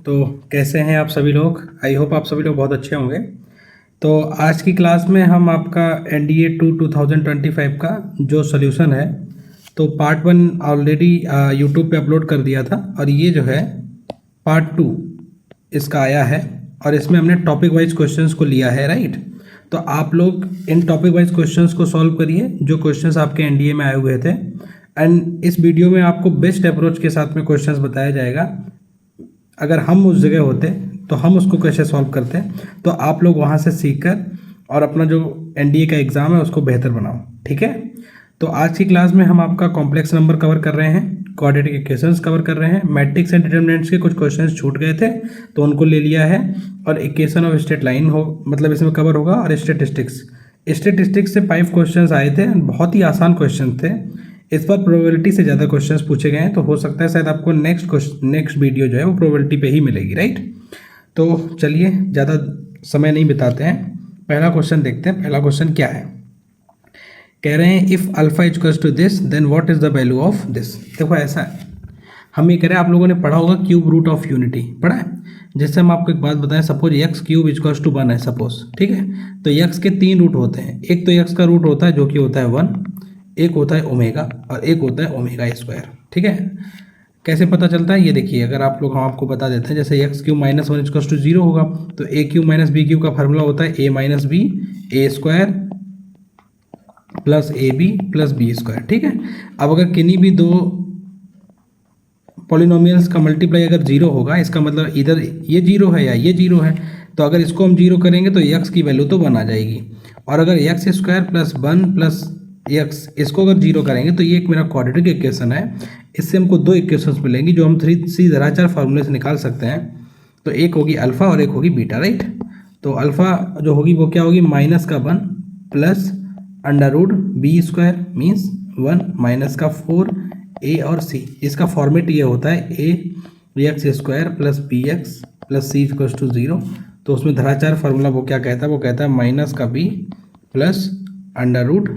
तो कैसे हैं आप सभी लोग। आई होप आप सभी लोग बहुत अच्छे होंगे। तो आज की क्लास में हम आपका NDA 2025 का जो सॉल्यूशन है, तो पार्ट 1 ऑलरेडी यूट्यूब पे अपलोड कर दिया था और ये जो है पार्ट 2 इसका आया है और इसमें हमने टॉपिक वाइज क्वेश्चंस को लिया है, राइट। तो आप लोग इन टॉपिक वाइज क्वेश्चंस को सॉल्व करिए जो क्वेश्चंस आपके NDA में आए हुए थे। एंड इस वीडियो में आपको बेस्ट अप्रोच के साथ में क्वेश्चंस बताया जाएगा। अगर हम उस जगह होते तो हम उसको कैसे सॉल्व करते, तो आप लोग वहाँ से सीखकर और अपना जो NDA का एग्ज़ाम है उसको बेहतर बनाओ, ठीक है। तो आज की क्लास में हम आपका कॉम्प्लेक्स नंबर कवर कर रहे हैं, क्वाड्रेटिक इक्वेशंस कवर कर रहे हैं, मैट्रिक्स एंड डिटरमिनेंट्स के कुछ क्वेश्चंस छूट गए थे तो उनको ले लिया है, और इक्वेशन ऑफ स्ट्रेट लाइन हो मतलब इसमें कवर होगा, और स्टेटिस्टिक्स से 5 क्वेश्चंस आए थे, बहुत ही आसान क्वेश्चन थे। इस पर प्रोबेबिलिटी से ज़्यादा क्वेश्चंस पूछे गए हैं, तो हो सकता है शायद आपको नेक्स्ट वीडियो जो है वो प्रोबेबिलिटी पे ही मिलेगी, राइट। तो चलिए ज़्यादा समय नहीं बिताते हैं, पहला क्वेश्चन देखते हैं। पहला क्वेश्चन क्या है, कह रहे हैं if alpha equals to this then what is the value of this. देखो ऐसा है, हम ये कह रहे हैं, आप लोगों ने पढ़ा होगा क्यूब रूट ऑफ यूनिटी, पढ़ा है। जैसे हम आपको एक बात बताएं, suppose X cube equals to 1 है सपोज, ठीक है। तो एक्स के 3 रूट होते हैं, एक तो एक्स का रूट होता है जो कि होता है 1, एक होता है ओमेगा और एक होता है ओमेगा स्क्वायर, ठीक है। कैसे पता चलता है ये देखिए, अगर आप लोग हम आपको बता देते हैं, जैसे X cube minus 1 equals to 0 होगा तो A cube minus B cube का फार्मूला होता है a minus B A square plus A B plus B square, ठीक है। अब अगर किन्हीं भी दो पॉलिनोमियल्स का मल्टीप्लाई अगर 0 होगा, इसका मतलब इधर ये 0 है या ये 0 है, तो अगर इसको हम 0 करेंगे तो x की वैल्यू तो 1 आ जाएगी, और अगर x square plus 1 plus x इसको अगर 0 करेंगे तो ये एक मेरा क्वाड्रेटिक इक्वेशन है। इससे हमको 2 इक्वेशंस मिलेंगी जो हम 3C धराचार फार्मूले से निकाल सकते हैं। तो एक होगी अल्फ़ा और एक होगी बीटा, राइट। तो अल्फ़ा जो होगी वो क्या होगी, माइनस का 1 plus under root B square means 1 minus का 4 ए और सी। इसका फॉर्मेट ये होता है A X square plus B X plus C equals to 0। तो उसमें धराचार फार्मूला वो क्या कहता है, वो कहता है माइनस का B plus under root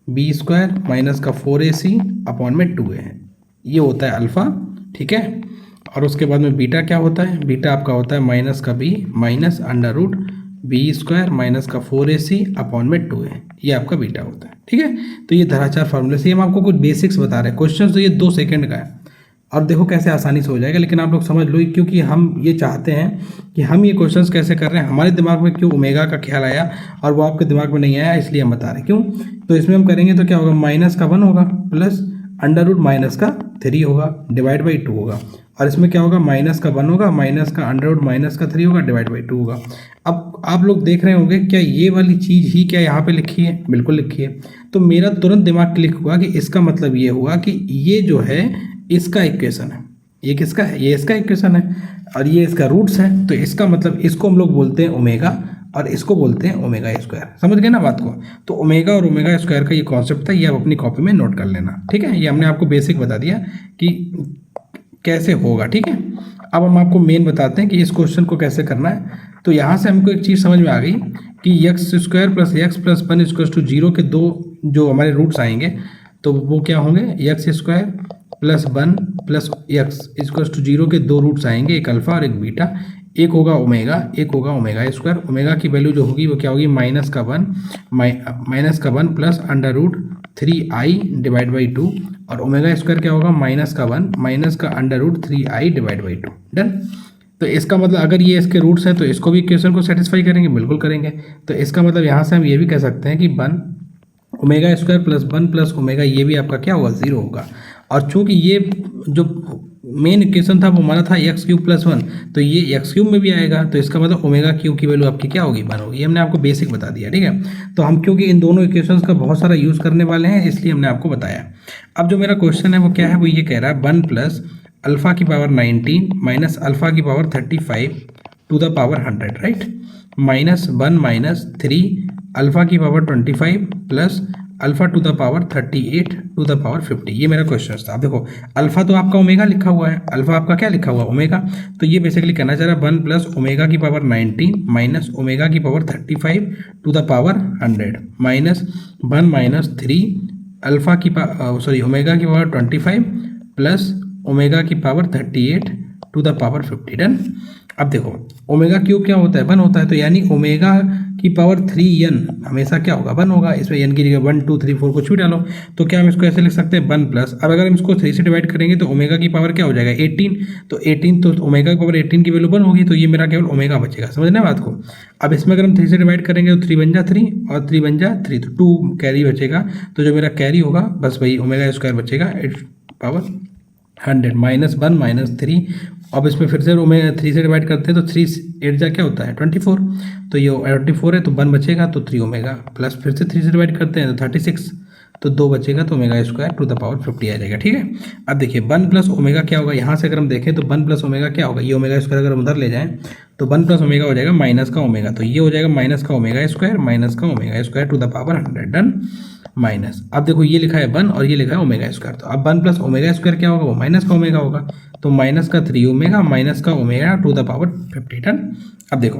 B square minus का 4AC अपॉन में 2A, ये होता है अल्फ़ा, ठीक है। और उसके बाद में बीटा क्या होता है, बीटा आपका होता है माइनस का B minus under root B square minus का 4AC अपॉन में 2A, ये आपका बीटा होता है, ठीक है। तो ये धराचार फार्मूले से हम आपको कुछ बेसिक्स बता रहे हैं। क्वेश्चन तो ये 2 सेकंड का है और देखो कैसे आसानी से हो जाएगा, लेकिन आप लोग समझ लो, क्योंकि हम ये चाहते हैं कि हम ये क्वेश्चंस कैसे कर रहे हैं, हमारे दिमाग में क्यों ओमेगा का ख्याल आया और वो आपके दिमाग में नहीं आया, इसलिए हम बता रहे हैं क्यों। तो इसमें हम करेंगे तो क्या होगा, माइनस का 1 होगा प्लस अंडर रूट माइनस का 3 होगा डिवाइड बाई 2 होगा, और इसमें क्या होगा, माइनस का 1 होगा माइनस का अंडर रूट माइनस का 3 होगा डिवाइड बाई 2 होगा। अब आप लोग देख रहे होंगे क्या ये वाली चीज़ ही क्या यहाँ पे लिखी है, बिल्कुल लिखी है। तो मेरा तुरंत दिमाग क्लिक हुआ कि इसका मतलब ये हुआ कि ये जो है इसका इक्वेशन है, ये किसका है, ये इसका इक्वेशन है और ये इसका रूट्स है। तो इसका मतलब इसको हम लोग बोलते हैं ओमेगा और इसको बोलते हैं ओमेगा स्क्वायर। समझ गए ना बात को। तो ओमेगा और ओमेगा स्क्वायर का ये कॉन्सेप्ट था, ये आप अपनी कॉपी में नोट कर लेना, ठीक है। ये हमने आपको बेसिक बता दिया कि कैसे होगा, ठीक है। अब हम आपको मेन बताते हैं कि इस क्वेश्चन को कैसे करना है। तो यहाँ से हमको एक चीज़ समझ में आ गई कि X square plus X plus 1 equal to 0 के 2 जो हमारे रूट्स आएंगे तो वो क्या होंगे, X square plus 1 plus X equal to 0 के 2 रूट्स आएंगे, एक अल्फ़ा और एक बीटा, एक होगा ओमेगा एक होगा ओमेगा स्क्वायर। ओमेगा की वैल्यू जो होगी वो क्या होगी, माइनस का 1 plus under root 3i divide by 2, और ओमेगा स्क्वायर क्या होगा, माइनस का 1 माइनस का under root 3i divide by 2। Done. तो इसका मतलब अगर ये इसके रूट्स हैं तो इसको भी इक्वेशन को सेटिस्फाई करेंगे, बिल्कुल करेंगे। तो इसका मतलब यहाँ से हम ये भी कह सकते हैं कि 1 omega square plus 1 plus omega, ये भी आपका क्या होगा, 0 होगा। और चूंकि ये जो मेन इक्वेशन था वो हमारा था एक्स क्यूब प्लस 1, तो ये एक्स क्यूब में भी आएगा, तो इसका मतलब ओमेगा क्यूब की वैल्यू आपकी क्या होगी, 1 होगी। ये हमने आपको बेसिक बता दिया, ठीक है। तो हम क्योंकि इन दोनों इक्वेशंस का बहुत सारा यूज़ करने वाले हैं इसलिए हमने आपको बताया। अब जो मेरा क्वेश्चन है वो क्या है, वो ये कह रहा है 1 प्लस अल्फ़ा की पावर 19 माइनस अल्फ़ा की power 35 to the power 100, right, minus 1 minus 3 alpha की power 25 plus alpha to the power 38 to the power 50। ये मेरा क्वेश्चन था। अब देखो अल्फ़ा तो आपका ओमेगा लिखा हुआ है, अल्फ़ा आपका क्या लिखा हुआ है, ओमेगा। तो ये बेसिकली कहना चाह रहा है 1 प्लस ओमेगा की पावर 19 माइनस ओमेगा की power 35 to the power 100 minus 1 minus 3 alpha की ओमेगा की पावर 25 प्लस ओमेगा की power 38 to the power 50। Done. अब देखो ओमेगा क्यूब क्या होता है, 1 होता है, तो यानी ओमेगा की पावर 3n हमेशा क्या होगा, 1 होगा। इसमें n की जगह 1 2 3 4 कुछ भी डालो, तो क्या हम इसको ऐसे लिख सकते हैं 1 प्लस, अब अगर हम इसको 3 से डिवाइड करेंगे तो ओमेगा की पावर क्या हो जाएगा 18, तो 18 तो ओमेगा की पावर 18 की वैल्यू 1 होगी, तो ये मेरा केवल ओमेगा बचेगा। समझना बात को। अब इसमें अगर हम 3 से डिवाइड करेंगे तो 3 बन जा 3 और 3 बन जा 3, तो 2 कैरी बचेगा, तो जो मेरा कैरी होगा बस वही ओमेगा स्क्वायर बचेगा 8 पावर 100 -1 -3। अब इसमें फिर से ओमेगा 3 से डिवाइड करते हैं तो 3 8 जा क्या होता है 24, तो ये 24 है तो 1 बचेगा, तो 3 ओमेगा, प्लस फिर से 3 से डिवाइड करते हैं तो 36, तो 2 बचेगा, तो omega square to the power 50 आ जाएगा। ठीक है। अब देखिए 1 प्लस ओमेगा क्या होगा, यहाँ से अगर हम देखें तो 1 प्लस ओमेगा क्या होगा, ये ओमेगा स्क्वायर अगर हम उधर ले जाएं तो 1 प्लस ओमेगा हो जाएगा माइनस का ओमेगा, तो ये हो जाएगा माइनस का omega square to the power 100। Done. Minus, अब देखो ये लिखा है 1 और ये लिखा है ओमेगा स्क्वायर, तो अब 1 प्लस ओमेगा स्क्वायर क्या होगा, वो माइनस का ओमेगा होगा, तो माइनस का 3 ओमेगा माइनस का omega to the power 50। Done. अब देखो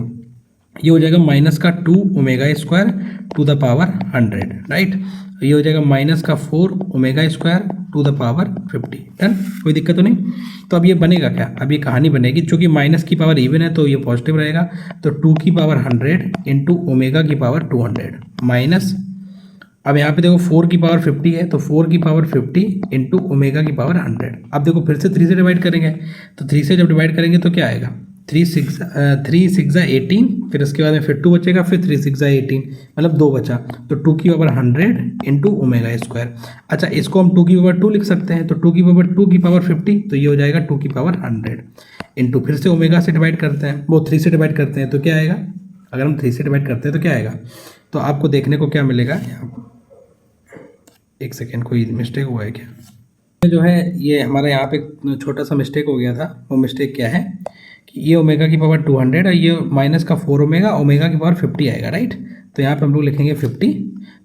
ये हो जाएगा माइनस का 2 omega square to the power 100, right. ये हो जाएगा माइनस का 4 omega square to the power 50। Done. कोई दिक्कत तो नहीं। तो अब ये बनेगा क्या, अब ये कहानी बनेगी, चूंकि माइनस की पावर इवन है तो ये पॉजिटिव रहेगा, तो 2 की पावर 100 इंटू ओमेगा की पावर 200 माइनस, अब यहाँ पे देखो 4 की पावर 50 है, तो 4 की पावर 50 इंटू ओमेगा की पावर 100। अब देखो फिर से 3 से डिवाइड करेंगे, तो 3 से जब डिवाइड करेंगे तो क्या आएगा 3 6 18, फिर उसके बाद में फिर 2 बचेगा, फिर 3 6 18, मतलब 2 बचा, तो 2 की पावर 100 इंटू ओमेगा स्क्वायर। अच्छा इसको हम 2 की पावर 2 लिख सकते हैं, तो 2 की पावर 2 की पावर 50, तो ये हो जाएगा 2 की पावर 100 इंटू, फिर से ओमेगा से डिवाइड करते हैं, वो 3 से डिवाइड करते हैं तो क्या आएगा, अगर हम 3 से डिवाइड करते हैं तो क्या आएगा, तो आपको देखने को क्या मिलेगा, एक सेकेंड कोई मिस्टेक हुआ है क्या, जो है ये हमारा यहाँ पे छोटा सा मिस्टेक हो गया था। वो मिस्टेक क्या है कि ये ओमेगा की पावर 200 और ये माइनस का 4 ओमेगा की पावर 50 आएगा, राइट। तो यहाँ पे हम लोग लिखेंगे 50,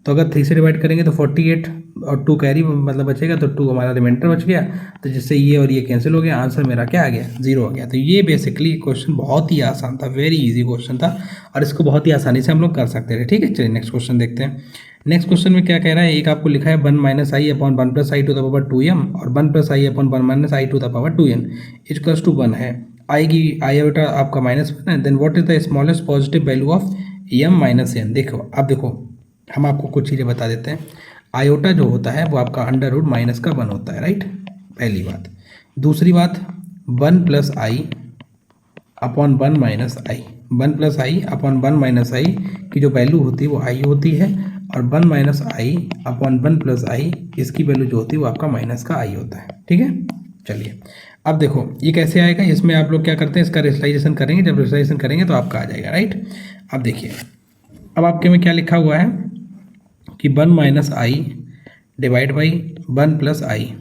तो अगर 3 से डिवाइड करेंगे तो 48 और 2 कैरी मतलब बचेगा, तो 2 हमारा रिमाइंडर बच गया, तो जिससे ये और ये कैंसिल हो गया, आंसर मेरा क्या आ गया 0 आ गया। तो ये बेसिकली क्वेश्चन बहुत ही आसान था, वेरी इजी क्वेश्चन था, और इसको बहुत ही आसानी से हम लोग कर सकते थे। ठीक है, चलिए नेक्स्ट क्वेश्चन देखते हैं। नेक्स्ट क्वेश्चन में क्या कह रहा है, एक आपको लिखा है 1 minus I upon 1 plus I to the power 2m और 1 plus I upon 1 minus I to the power 2n equals to 1 है। आई की आई बेटा आपका -1 है, then what is the smallest positive value of m minus n। देखो अब देखो हम आपको कुछ चीज़ें बता देते हैं। आयोटा जो होता है वो आपका अंडर रूट माइनस का 1 होता है, राइट, पहली बात। दूसरी बात 1 plus I upon 1 minus I, 1 plus I upon 1 minus आई की जो वैल्यू होती है वो आई होती है, और 1 माइनस आई अपॉन 1 प्लस आई इसकी वैल्यू जो होती है वो आपका माइनस का आई होता है। ठीक है, चलिए अब देखो ये कैसे आएगा, इसमें आप लोग क्या करते हैं, इसका रेशनलाइजेशन करेंगे, जब रेशनलाइजेशन करेंगे तो आपका आ जाएगा, राइट। अब देखिए अब आपके में क्या लिखा हुआ है कि 1 minus I divide by 1 plus I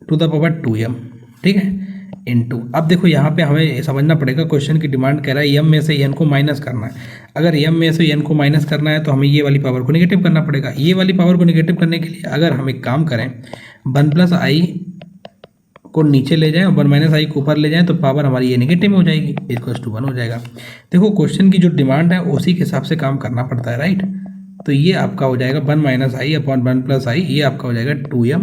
to the power 2m, ठीक है, इनटू। अब देखो यहाँ पे हमें समझना पड़ेगा, क्वेश्चन की डिमांड कह रहा है m में से n को माइनस करना है। अगर m में से n को माइनस करना है तो हमें ये वाली पावर को निगेटिव करना पड़ेगा। ये वाली पावर को निगेटिव करने के लिए अगर हम एक काम करें, 1 प्लस आई को नीचे ले जाएं और 1 माइनस आई को ऊपर ले जाएं, तो पावर हमारी ये निगेटिव में हो जाएगी, इक्वल्स टू 1 हो जाएगा। देखो क्वेश्चन की जो डिमांड है उसी के हिसाब से काम करना पड़ता है, राइट। तो ये आपका हो जाएगा 1 माइनस आई अपॉन 1 प्लस आई, ये आपका हो जाएगा 2m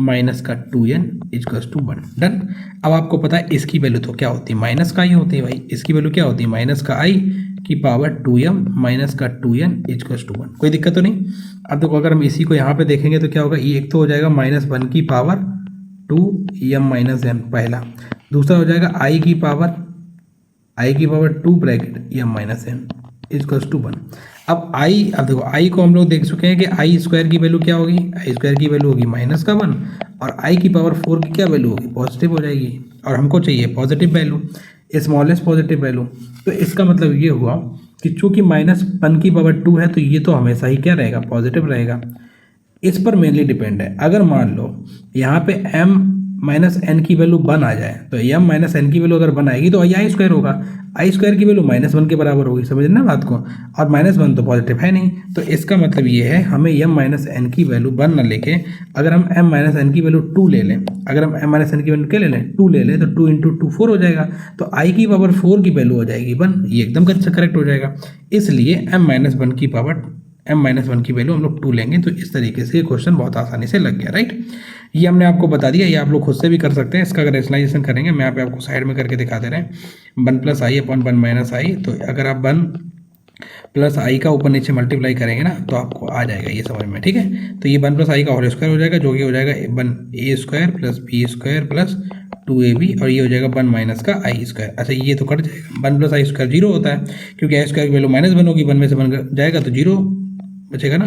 माइनस का 2n इक्वल्स टू 1। डन। अब आपको पता है इसकी वैल्यू तो क्या होती है, माइनस का ही होती है भाई, इसकी वैल्यू क्या होती है, माइनस का आई की पावर 2m माइनस का 2n इक्वल्स टू 1। कोई दिक्कत तो नहीं। अब देखो अगर हम इसी को यहाँ पे देखेंगे तो क्या होगा, ये एक तो हो जाएगा -1 की पावर 2m माइनस n पहला, दूसरा हो जाएगा i की power 2 bracket m minus n equals to 1। अब अब देखो i को हम लोग देख चुके हैं कि आई स्क्वायर की वैल्यू क्या होगी, आई स्क्वायर की वैल्यू होगी माइनस का 1, और i की पावर 4 की क्या वैल्यू होगी, पॉजिटिव हो जाएगी, और हमको चाहिए positive value, smallest positive value. तो इसका मतलब ये हुआ कि चूंकि -1 की पावर 2 है तो ये तो हमेशा ही क्या रहेगा, पॉजिटिव रहेगा। इस पर मेनली डिपेंड है। अगर मान लो यहाँ पे m माइनस एन की वैल्यू 1 आ जाए, तो m माइनस एन की वैल्यू अगर 1 आएगी तो आई स्क्वायर होगा, आई स्क्वायर की वैल्यू -1 के बराबर होगी, समझना बात को, और -1 तो पॉजिटिव है नहीं। तो इसका मतलब ये है हमें m माइनस एन की वैल्यू 1 न लेके, अगर हम m माइनस एन की वैल्यू 2 ले लें, अगर हम m माइनस एन की वैल्यू क्या ले लें, 2 ले लें, तो 2 इंटू 2 4 हो जाएगा, तो i की पावर 4 की वैल्यू हो जाएगी 1, ये एकदम करेक्ट हो जाएगा। इसलिए m माइनस 1 की पावर m-1 की वैल्यू हम लोग 2 लेंगे। तो इस तरीके से ये क्वेश्चन बहुत आसानी से लग गया, राइट। ये हमने आपको बता दिया, ये आप लोग खुद से भी कर सकते हैं। इसका अगर रेशनलाइजेशन करेंगे, मैं यहाँ पे आपको साइड में करके दिखा दे रहे हैं, 1 + i / 1 - i। तो अगर आप 1 + i का ऊपर नीचे मल्टीप्लाई करेंगे ना, तो आपको आ जाएगा ये समझ में, ठीक है। तो ये 1 + i का होल स्क्वायर हो जाएगा, जो कि हो जाएगा 1a² + b² + 2ab, और ये हो जाएगा 1 - का i²। अच्छा, ये तो कट जाएगा, 1 + i² 0 होता है, क्योंकि i² की वैल्यू -1 होगी, 1 में से 1 जाएगा तो 0 बचेगा ना।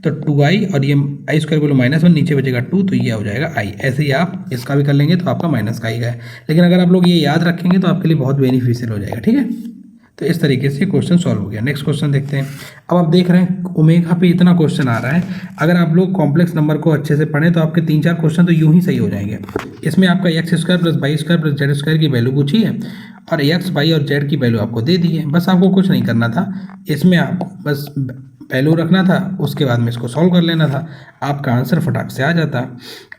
तो 2i, और ये i² की वैल्यू -1, नीचे बचेगा 2, तो ये हो जाएगा i। ऐसे ही आप इसका भी कर लेंगे तो आपका माइनस का i है। लेकिन अगर आप लोग ये याद रखेंगे तो आपके लिए बहुत बेनिफिशियल हो जाएगा, ठीक है। तो इस तरीके से क्वेश्चन सॉल्व हो गया। नेक्स्ट क्वेश्चन देखते हैं। अब आप देख रहे हैं ओमेगा पे इतना क्वेश्चन आ रहा है, अगर आप लोग कॉम्प्लेक्स नंबर को अच्छे से पढ़ें तो आपके 3-4 क्वेश्चन तो यूं ही सही हो जाएंगे। इसमें आपका x² + y² + z² की वैल्यू पूछी है, और x, y और z की वैल्यू आपको दे दी है। बस आपको कुछ नहीं करना था, इसमें आपको बस वैल्यू रखना था, उसके बाद में इसको सॉल्व कर लेना था, आपका आंसर फटाक से आ जाता।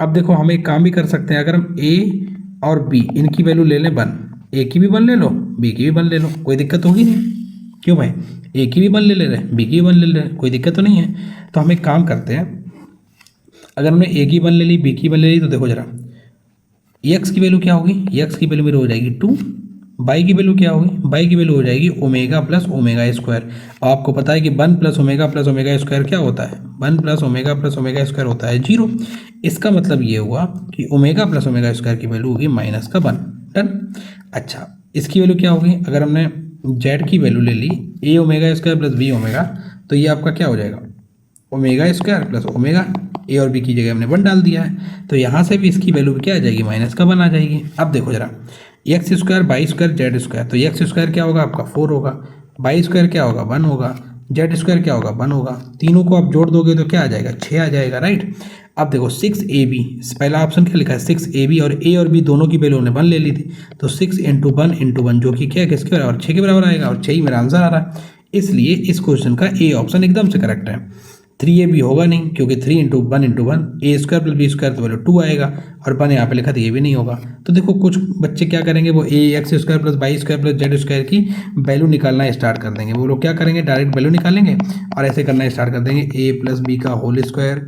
अब देखो, हम एक काम भी कर सकते हैं, अगर हम a और b इनकी वैल्यू ले लें 1, ए की भी 1 ले लो, बी की भी 1 ले लो, कोई दिक्कत होगी नहीं। क्यों भाई, ए की भी 1 ले रहे हैं, बी की भी 1 ले रहे हैं, कोई दिक्कत तो नहीं है। तो हम एक काम करते हैं, अगर हमने ए की 1 ले ली, बी की 1 ले ली, तो देखो जरा एक्स की वैल्यू क्या होगी, एक्स की वैल्यू मेरी हो जाएगी 2, बाई की वैल्यू क्या होगी, बाई की वैल्यू हो जाएगी ओमेगा + ओमेगा²। आपको पता है कि 1 + ओमेगा + ओमेगा² क्या होता है, 1 + ओमेगा + ओमेगा² होता है 0। इसका मतलब ये हुआ कि ओमेगा + ओमेगा² की वैल्यू होगी -1। डन। अच्छा, इसकी वैल्यू क्या होगी, अगर हमने z की वैल्यू ले ली a ओमेगा² + b ओमेगा, तो ये आपका क्या हो जाएगा, ओमेगा² + ओमेगा, a और b की जगह हमने 1 डाल दिया है, तो यहाँ से भी इसकी वैल्यू क्या आ जाएगी, -1 आ जाएगी। अब देखो जरा, x², y², z², तो x² क्या होगा आपका 4 होगा, y² क्या होगा 1 होगा, z² क्या होगा 1 होगा, तीनों को आप जोड़ दोगे तो क्या आ जाएगा, 6 आ जाएगा, राइट। अब देखो 6ab, पहला ऑप्शन क्या लिखा है 6ab, और a और b दोनों की वैल्यू ने 1 ले ली थी, तो 6 × 1 × 1 जो कि क्या किसके बराबर, 6 के बराबर आएगा, और 6 ही मेरा आंसर आ रहा है। इसलिए इस क्वेश्चन का ए ऑप्शन एकदम से करेक्ट है। 3ab होगा नहीं, क्योंकि 3 × 1 × 1 a² + b² तो वैल्यू 2 आएगा, और 1 यहाँ पे लिखा था, ये भी नहीं होगा। तो देखो कुछ बच्चे क्या करेंगे, वो x² + y² + z² की वैल्यू निकालना स्टार्ट कर देंगे। वो लोग क्या करेंगे, डायरेक्ट वैल्यू निकालेंगे और ऐसे करना स्टार्ट कर देंगे, a + b का होल स्क्वायर,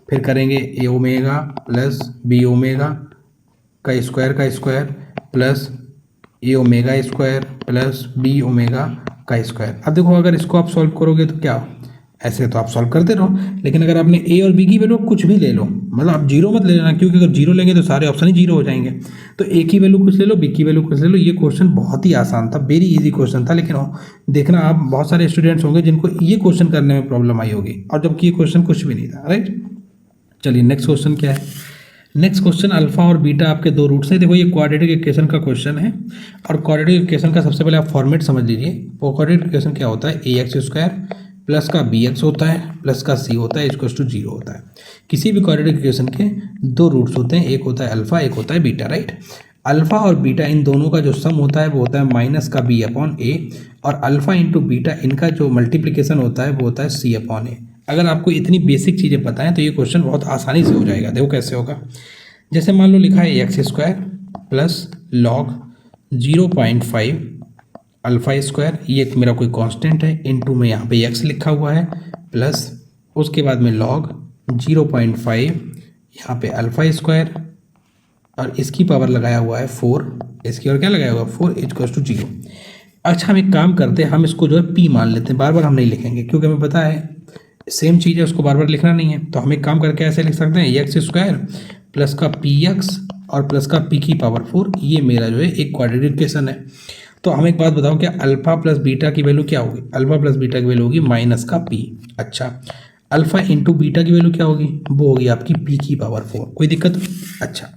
फिर करेंगे a ओमेगा + b ओमेगा का square plus a omega square + b omega का स्क्वायर। अब देखो, अगर इसको आप सॉल्व करोगे तो क्या, ऐसे तो आप सॉल्व करते रहो, लेकिन अगर आपने a और b की वैल्यू कुछ भी ले लो, मतलब आप 0 मत ले लेना, क्योंकि अगर 0 लेंगे तो सारे ऑप्शन ही 0 हो जाएंगे। तो a की वैल्यू कुछ ले लो, b की वैल्यू कुछ ले लो। ये क्वेश्चन बहुत ही आसान था, वेरी इजी क्वेश्चन था, लेकिन देखना आप बहुत सारे स्टूडेंट्स होंगे जिनको ये क्वेश्चन करने में प्रॉब्लम आई होगी, और जबकि ये क्वेश्चन कुछ भी नहीं था, राइट। चलिए नेक्स्ट क्वेश्चन क्या है। नेक्स्ट क्वेश्चन, अल्फा और बीटा आपके दो रूट्स हैं। देखो ये क्वाड्रेटिक इक्वेशन का क्वेश्चन है, और क्वाड्रेटिक इक्वेशन का सबसे पहले आप फॉर्मेट समझ लीजिए। वो क्वाड्रेटिक इक्वेशन क्या होता है, ax² प्लस का bx होता है प्लस का c होता है = 0 होता है। किसी भी क्वाड्रेटिक इक्वेशन के दो रूट्स होते हैं, एक होता है अल्फा, एक होता है बीटा, राइट। अल्फा और बीटा इन दोनों का जो सम होता है वो होता है -b/a, और अल्फा इंटू बीटा इनका जो मल्टीप्लिकेशन होता है वो होता है c/a। अगर आपको इतनी बेसिक चीज़ें पता हैं तो ये क्वेश्चन बहुत आसानी से हो जाएगा। देखो कैसे होगा, जैसे मान लो लिखा है x² plus log 0.5 alpha square, ये मेरा कोई कांस्टेंट है, इनटू में यहाँ पे x लिखा हुआ है, प्लस उसके बाद में log 0.5 यहाँ पे अल्फा स्क्वायर, और इसकी पावर लगाया हुआ है 4, इसकी और क्या लगाया हुआ है 4 = 0। अच्छा, हम एक काम करते हैं, हम इसको जो है p मान लेते हैं, बार बार हम नहीं लिखेंगे, क्योंकि हमें पता है सेम चीज़ है, उसको बार बार लिखना नहीं है। तो हम एक काम करके ऐसे लिख सकते हैं, x² प्लस का px और प्लस का p की पावर 4, ये मेरा जो है एक क्वाड्रेटिक इक्वेशन है। तो हम एक बात बताओ, क्या अल्फा प्लस बीटा की वैल्यू क्या होगी, अल्फा प्लस बीटा की वैल्यू होगी -p। अच्छा, अल्फा इंटू बीटा की वैल्यू क्या होगी, वो होगी आपकी p की पावर 4, कोई दिक्कत। अच्छा,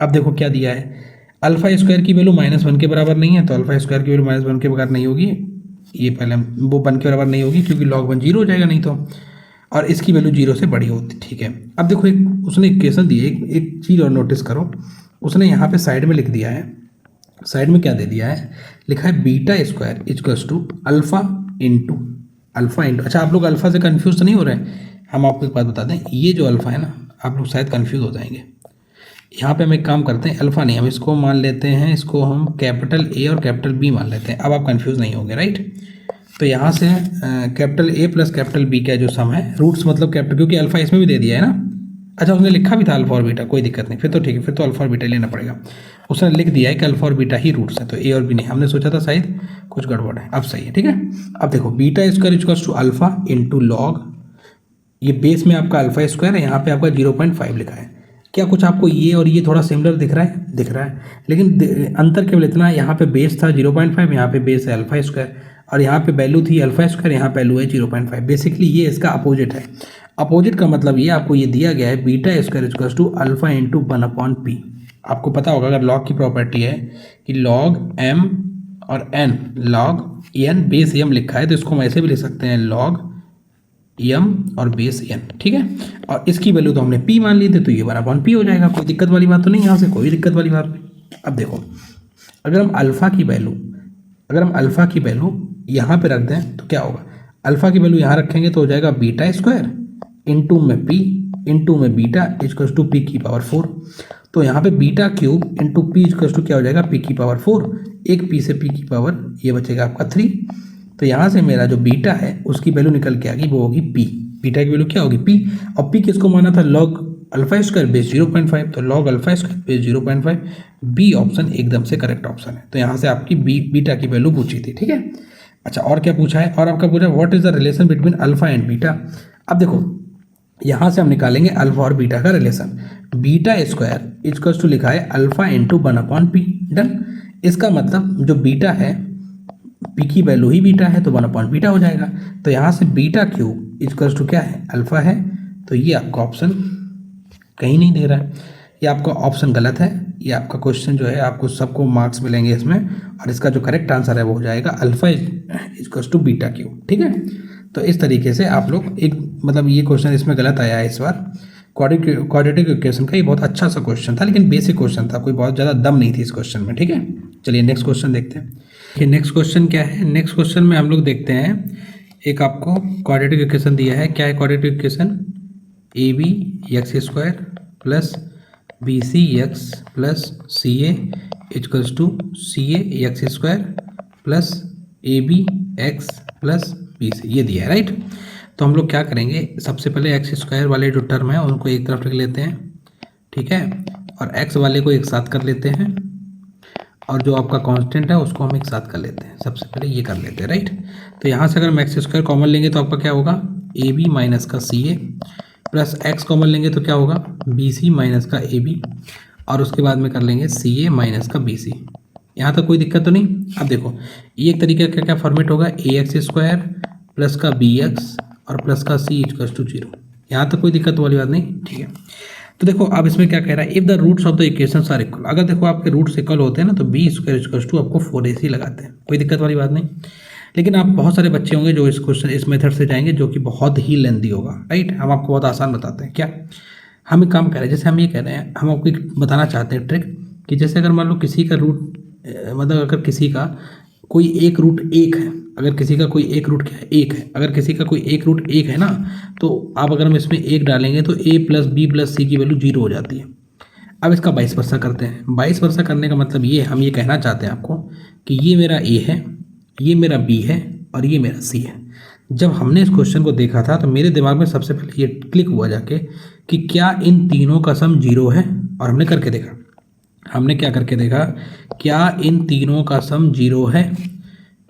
अब देखो क्या दिया है, अल्फा स्क्वायर की वैल्यू -1 के बराबर नहीं है, तो अल्फा स्क्वायर की वैल्यू -1 के बराबर नहीं होगी, ये पहले वो 1 के बराबर नहीं होगी, क्योंकि log 1 0 हो जाएगा नहीं तो, और इसकी वैल्यू 0 से बड़ी होती, ठीक है। अब देखो एक उसने इक्वेशन दी है, एक चीज़ और नोटिस करो, उसने यहाँ पे साइड में लिख दिया है, साइड में क्या दे दिया है, लिखा है β² = अल्फा इंटू, अच्छा आप लोग अल्फा से कन्फ्यूज तो नहीं हो रहे हैं, हम आपको एक बात बता दें, ये जो अल्फा है ना, आप लोग शायद कन्फ्यूज हो जाएंगे। यहाँ पे हम एक काम करते हैं, अल्फा नहीं, हम इसको मान लेते हैं, इसको हम कैपिटल A और कैपिटल B मान लेते हैं, अब आप कन्फ्यूज नहीं होंगे, राइट। तो यहाँ से capital A plus capital B का जो सम है, रूट्स मतलब कैपिटल, क्योंकि अल्फा इसमें भी दे दिया है ना। अच्छा उसने लिखा भी था अल्फा और बीटा, कोई दिक्कत नहीं, फिर तो ठीक है, फिर तो अल्फा और बीटा लेना पड़ेगा। उसने लिख दिया है कि अल्फा और बीटा ही रूट्स है, तो ए और बी नहीं, हमने सोचा था शायद कुछ गड़बड़ है, अब सही है, ठीक है। अब देखो beta square equals to alpha into log, ये बेस में आपका अल्फा स्क्वायर है, यहाँ पे आपका 0.5 लिखा है। क्या कुछ आपको ये और ये थोड़ा सिमिलर दिख रहा है? दिख रहा है, लेकिन अंतर केवल इतना, यहाँ पे बेस था 0.5, यहाँ पे बेस है अल्फा स्क्वायर, और यहाँ पे वैल्यू थी अल्फा स्क्वायर, यहाँ वैल्यू है 0.5। बेसिकली ये इसका अपोजिट है। अपोजिट का मतलब ये आपको ये दिया गया है beta square equals to alpha into 1/p। आपको पता होगा अगर लॉग की प्रॉपर्टी है कि लॉग m और n, log n base m लिखा है तो इसको हम ऐसे भी लिख सकते हैं लॉग m और बेस n, ठीक है। और इसकी वैल्यू तो हमने p मान ली थी, तो ये 1/p हो जाएगा। कोई दिक्कत वाली बात तो नहीं, यहाँ से कोई दिक्कत वाली बात नहीं। अब देखो अगर हम अल्फ़ा की वैल्यू यहाँ पे रख दें तो क्या होगा, अल्फ़ा की वैल्यू यहाँ रखेंगे तो हो जाएगा बीटा स्क्वायर इंटू में p इंटू में बीटा इक्वल्स टू p की पावर 4। तो यहाँ पे beta cube into p equals to क्या हो जाएगा, p की पावर 4, एक p से p की पावर ये बचेगा आपका 3। तो यहाँ से मेरा जो बीटा है उसकी वैल्यू निकल के आ गई, वो होगी p। बीटा की वैल्यू क्या होगी, p, और p किसको माना था, लॉग अल्फा स्क्वायर बेस 0.5, तो log alpha square base 0.5, B option एकदम से करेक्ट ऑप्शन है। तो यहाँ से आपकी बीटा की वैल्यू पूछी थी, ठीक है। अच्छा और क्या पूछा है, और आपका पूछा what is the relation between alpha and beta. अब देखो यहाँ से हम निकालेंगे अल्फा और बीटा का relation. Beta square equals to लिखा है अल्फा इंटू 1/p, डन। इसका मतलब जो बीटा है, पी की वैल्यू ही बीटा है तो 1/बीटा हो जाएगा। तो यहाँ से बीटा क्यूब इक्वल्स टू क्या है, अल्फा है। तो ये आपका ऑप्शन कहीं नहीं दे रहा है, ये आपका ऑप्शन गलत है। ये आपका क्वेश्चन जो है आपको सबको मार्क्स मिलेंगे इसमें, और इसका जो करेक्ट आंसर है वो हो जाएगा alpha equals to beta cube, ठीक है। तो इस तरीके से आप लोग एक मतलब ये क्वेश्चन इसमें गलत आया है इस बार। क्वाड्रेटिक इक्वेशन का ये बहुत अच्छा सा क्वेश्चन था, लेकिन बेसिक क्वेश्चन था, कोई बहुत ज़्यादा दम नहीं थी इस क्वेश्चन में, ठीक है। चलिए नेक्स्ट क्वेश्चन देखते हैं कि नेक्स्ट क्वेश्चन क्या है। नेक्स्ट क्वेश्चन में हम लोग देखते हैं, एक आपको क्वाड्रेटिक इक्वेशन दिया है। क्या है quadratic equation, A B X square plus B C X plus C A equals to C A X square plus A B X plus B C, ये दिया है, राइट। तो हम लोग क्या करेंगे, सबसे पहले एक्स स्क्वायर वाले जो टर्म है उनको एक तरफ रख लेते हैं, ठीक है, और एक्स वाले को एक साथ कर लेते हैं, और जो आपका कांस्टेंट है उसको हम एक साथ कर लेते हैं। सबसे पहले ये कर लेते हैं, राइट। तो यहाँ से अगर हम एक्स स्क्वायर कॉमन लेंगे तो आपका क्या होगा, ए बी माइनस का सी ए, प्लस एक्स कॉमन लेंगे तो क्या होगा, बी सी माइनस का ए बी, और उसके बाद में कर लेंगे सी ए माइनस का बी सी। यहाँ तक कोई दिक्कत तो नहीं। अब देखो ये एक तरीके का क्या फॉर्मेट होगा, ए एक्स स्क्वायर प्लस का बी एक्स और प्लस का सी इक्वल्स टू 0। यहाँ तक कोई दिक्कत वाली बात नहीं, ठीक है। तो देखो अब इसमें क्या कह रहा है, if the roots of the equations are equal. अगर देखो आपके रूट्स इक्वल होते हैं ना तो बी स्क्वायर इक्वल्स टू आपको 4ac लगाते हैं, कोई दिक्कत वाली बात नहीं। लेकिन आप बहुत सारे बच्चे होंगे जो इस क्वेश्चन इस मेथड से जाएंगे, जो कि बहुत ही लेंदी होगा, राइट। हम आपको बहुत आसान बताते हैं। क्या हम एक काम कर रहे हैं, जैसे हम ये कह रहे हैं, हम आपको एक बताना चाहते हैं ट्रिक, कि जैसे अगर मान लो किसी का रूट मतलब अगर किसी का कोई एक रूट एक है, अगर किसी का कोई एक रूट क्या है, एक है, अगर किसी का कोई एक रूट एक है ना, तो आप अगर हम इसमें एक डालेंगे तो a प्लस बी प्लस सी की वैल्यू 0 हो जाती है। अब इसका 22 वर्षा करते हैं। 22 वर्षा करने का मतलब ये, हम ये कहना चाहते हैं आपको कि ये मेरा a है, ये मेरा b है और ये मेरा c है। जब हमने इस क्वेश्चन को देखा था तो मेरे दिमाग में सबसे पहले ये क्लिक हुआ जाके कि क्या इन तीनों का सम 0 है, और हमने करके देखा। हमने क्या करके देखा, क्या इन तीनों का सम 0 है,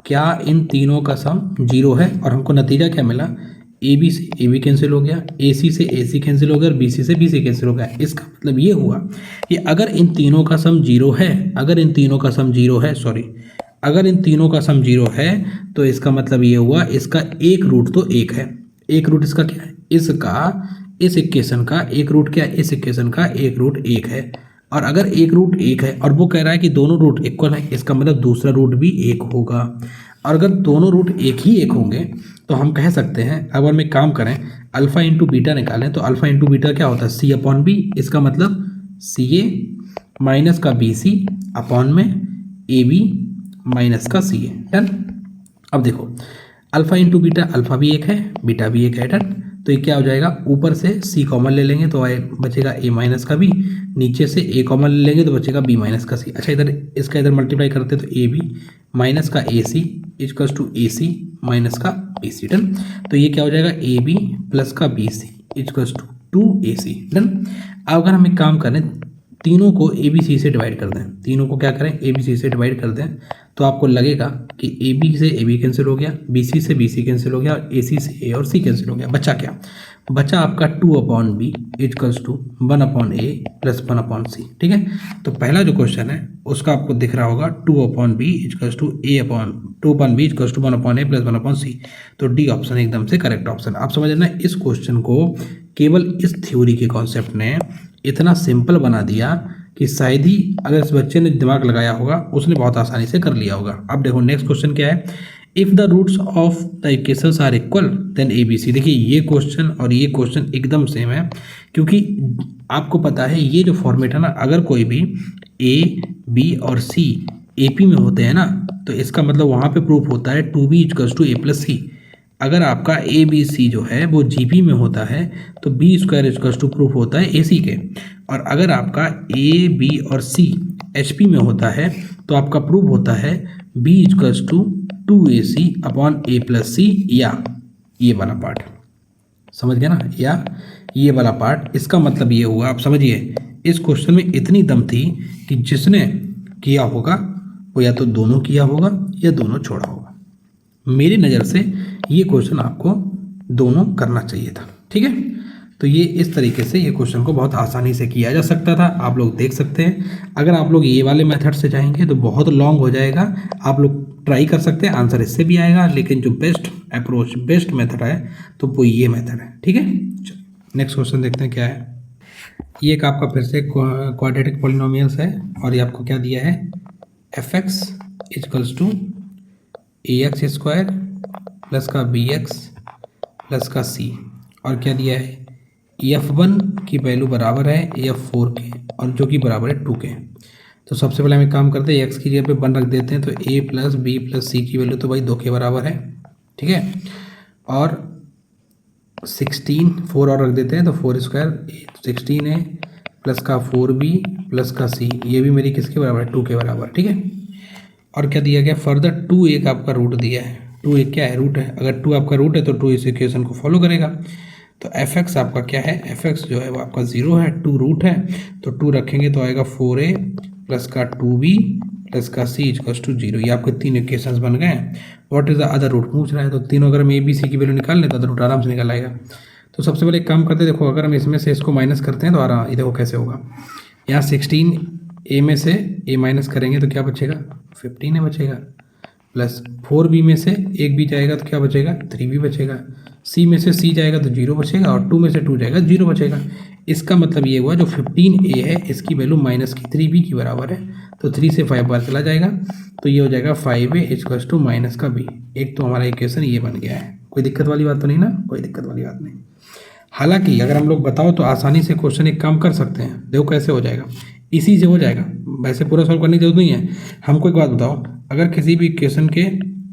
क्या इन तीनों का सम 0 है, और हमको नतीजा क्या मिला, ए बी से ए बी कैंसिल हो गया, ए सी से ए सी कैंसिल हो गया, और बी सी से बी सी कैंसिल हो गया। इसका मतलब ये हुआ कि अगर इन तीनों का सम 0 है, अगर इन तीनों का सम 0 है, सॉरी, अगर इन तीनों का सम 0 है तो इसका मतलब ये हुआ इसका एक रूट तो 1 है। एक रूट इसका क्या है, इसका इस इक्वेशन का एक रूट क्या है, इस इक्वेशन का एक रूट 1 है। और अगर एक रूट 1 है और वो कह रहा है कि दोनों रूट इक्वल है, इसका मतलब दूसरा रूट भी 1 होगा। और अगर दोनों रूट एक ही 1 होंगे तो हम कह सकते हैं, अगर हम काम करें अल्फा इंटू बीटा निकालें तो अल्फा इंटू बीटा क्या होता है, सी अपॉन बी। इसका मतलब सी ए माइनस का बी सी अपॉन में ए बी माइनस का सी ए, डन। अब देखो अल्फा इंटू बीटा, अल्फा भी 1 है, बीटा भी 1 है, डन। तो ये क्या हो जाएगा, ऊपर से सी कॉमन ले लेंगे तो बचेगा ए माइनस का बी, नीचे से a कॉमन लेंगे तो बचेगा b माइनस का c। अच्छा, इधर इसका इधर मल्टीप्लाई करते हैं तो ab माइनस का ac equals to ac minus का bc। डन। तो ये क्या हो जाएगा, ab प्लस का bc equals to 2ac। Done. अब अगर हम एक काम करें, तीनों को ABC से डिवाइड कर दें, तीनों को क्या करें, ABC से डिवाइड कर दें, तो आपको लगेगा कि AB से AB कैंसिल हो गया, BC से BC कैंसिल हो गया और AC से A और C कैंसिल हो गया। बचा क्या, बचा आपका 2/b equals to 1/a plus 1/c। ठीक है, तो पहला जो क्वेश्चन है उसका आपको दिख रहा होगा 2/b equals to 2/b equals to 1/a plus 1/c। तो डी ऑप्शन एकदम से करेक्ट ऑप्शन। आप समझ लेना, इस क्वेश्चन को केवल इस थ्योरी के कॉन्सेप्ट ने इतना सिंपल बना दिया कि शायद ही अगर इस बच्चे ने दिमाग लगाया होगा उसने बहुत आसानी से कर लिया होगा। अब देखो नेक्स्ट क्वेश्चन क्या है, if the roots of the equations are equal then ABC। देखिए ये क्वेश्चन और ये क्वेश्चन एकदम सेम है, क्योंकि आपको पता है ये जो फॉर्मेट है ना, अगर कोई भी A, B और C AP में होते हैं ना, तो इसका मतलब वहाँ पे प्रूफ होता है 2B equals to A plus C। अगर आपका ABC जो है वो GP में होता है तो B square equals to proof होता है AC के। और अगर आपका A, B और C HP में होता है तो आपका प्रूफ होता है B equals to 2AC upon A plus C, या ये वाला पार्ट समझ गया ना, या ये वाला पार्ट। इसका मतलब ये हुआ, आप समझिए इस क्वेश्चन में इतनी दम थी कि जिसने किया होगा वो या तो दोनों किया होगा या दोनों छोड़ा होगा। मेरी नज़र से ये क्वेश्चन आपको दोनों करना चाहिए था। ठीक है, तो ये इस तरीके से ये क्वेश्चन को बहुत आसानी से किया जा सकता था, आप लोग देख सकते हैं। अगर आप लोग ये वाले मेथड से जाएंगे तो बहुत लॉन्ग हो जाएगा, आप लोग ट्राई कर सकते हैं, आंसर इससे भी आएगा, लेकिन जो बेस्ट अप्रोच बेस्ट मेथड है तो वो ये मेथड है। ठीक है, नेक्स्ट क्वेश्चन देखते हैं क्या है। ये एक आपका फिर से क्वाड्रेटिक पॉलिनोमियल्स है और ये आपको क्या दिया है, fx equals to ax square plus का bx प्लस का c, और क्या दिया है f1 की वैल्यू बराबर है f4 के और जो कि बराबर है 2 के। तो सबसे पहले हम एक काम करते हैं, x की जगह पे 1 रख देते हैं, तो a plus b plus c की वैल्यू तो भाई 2 के बराबर है। ठीक है, और 16 4 और रख देते हैं, तो 4 स्क्वायर 16 है प्लस का 4b प्लस का c, ये भी मेरी किसके बराबर है, 2 के बराबर। ठीक है, और क्या दिया गया फर्दर 2 एक आपका रूट दिया है, 2 एक क्या है, रूट है। अगर 2 आपका रूट है तो 2 इस इक्वेशन को फॉलो करेगा। तो fx आपका क्या है, fx जो है वो आपका 0 है, 2 रूट है, तो 2 रखेंगे तो आएगा 4a प्लस का 2b प्लस का c इक्वल्स टू 0। ये आपके 3 इक्वेशंस बन गए हैं। What is the other root पूछ रहा है, तो तीनों अगर हम a b c की वैल्यू निकाल लें तो अदर रूट आराम से निकल आएगा। तो सबसे पहले एक काम करते हैं, देखो अगर हम इसमें से इसको माइनस करते हैं तो आराम, ये देखो कैसे होगा, यहाँ 16 a में से a माइनस करेंगे तो क्या बचेगा, 15 बचेगा, प्लस 4b में से एक b जाएगा तो क्या बचेगा, 3b बचेगा, c में से c जाएगा तो 0 बचेगा, और 2 में से 2 जाएगा 0 बचेगा। इसका मतलब ये हुआ जो 15a है इसकी वैल्यू माइनस की 3b की बराबर है, तो 3 से 5 बार चला जाएगा, तो ये हो जाएगा 5a इक्वल्स टू माइनस का b। एक तो हमारा इक्वेशन ये बन गया है। कोई दिक्कत वाली बात तो नहीं ना, कोई दिक्कत वाली बात नहीं। हालांकि अगर हम लोग बताओ तो आसानी से क्वेश्चन एक काम कर सकते हैं, देखो कैसे हो जाएगा, इसी से हो जाएगा, वैसे पूरा सॉल्व करने की जरूरत नहीं है। हमको एक बात बताओ, अगर किसी भी इक्वेशन के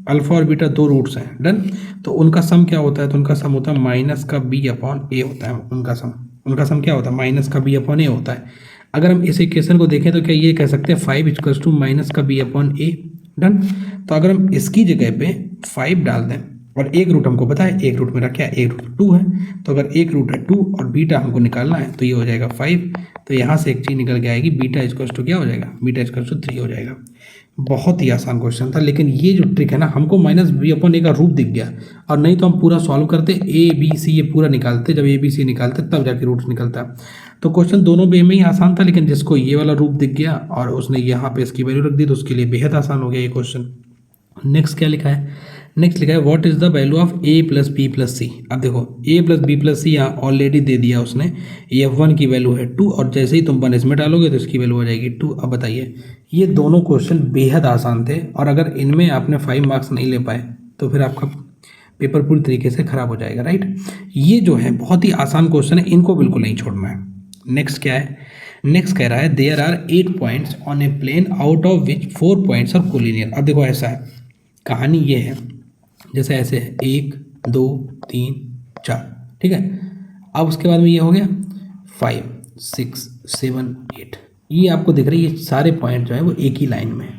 अल्फा और बीटा 2 रूट्स हैं, डन, तो उनका सम क्या होता है, तो उनका सम होता है माइनस का b अपॉन a होता है। उनका सम क्या होता है, माइनस का b अपॉन a होता है। अगर हम इस इक्वेशन को देखें तो क्या ये कह सकते हैं 5 इक्वल्स टू माइनस का b अपॉन a, डन। तो अगर हम इसकी जगह पे 5 डाल दें और एक रूट हमको पता है, एक रूट मेरा क्या है, एक रूट 2 है, तो अगर एक रूट है 2 और बीटा हमको निकालना है तो ये हो जाएगा 5। तो यहाँ से एक चीज़ निकल के आएगी, बीटा इक्वल्स टू क्या हो जाएगा, बीटा इक्वल्स टू 3 हो जाएगा। बहुत ही आसान क्वेश्चन था, लेकिन ये जो ट्रिक है ना, हमको माइनस b अपॉन a का रूप दिख गया, और नहीं तो हम पूरा सॉल्व करते a b c ये पूरा निकालते, जब a b c निकालते तब जाके रूट निकलता। तो क्वेश्चन दोनों वे में ही आसान था, लेकिन जिसको ये वाला रूप दिख गया और उसने यहाँ पे इसकी वैल्यू रख दी तो उसके लिए बेहद आसान हो गया ये क्वेश्चन। नेक्स्ट क्या लिखा है, नेक्स्ट लिखा है what is the value of a plus B plus C. अब देखो a plus B plus C यहाँ ऑलरेडी दे दिया उसने, f1 की वैल्यू है 2, और जैसे ही तुम 1 इसमें डालोगे तो इसकी वैल्यू हो जाएगी 2। अब बताइए, ये दोनों क्वेश्चन बेहद आसान थे, और अगर इनमें आपने 5 मार्क्स नहीं ले पाए तो फिर आपका पेपर पूरी तरीके से खराब हो जाएगा, राइट। ये जो है बहुत ही आसान क्वेश्चन है, इनको बिल्कुल नहीं छोड़ना है। नेक्स्ट क्या है, नेक्स्ट कह रहा है there are 8 points on a plane out of which 4 points are collinear. अब देखो ऐसा है, कहानी ये है, जैसे ऐसे है 1 2 3 4, ठीक है। अब उसके बाद में ये हो गया 5, 6 7 8, ये आपको दिख रही है। सारे पॉइंट जो है वो एक ही लाइन में है।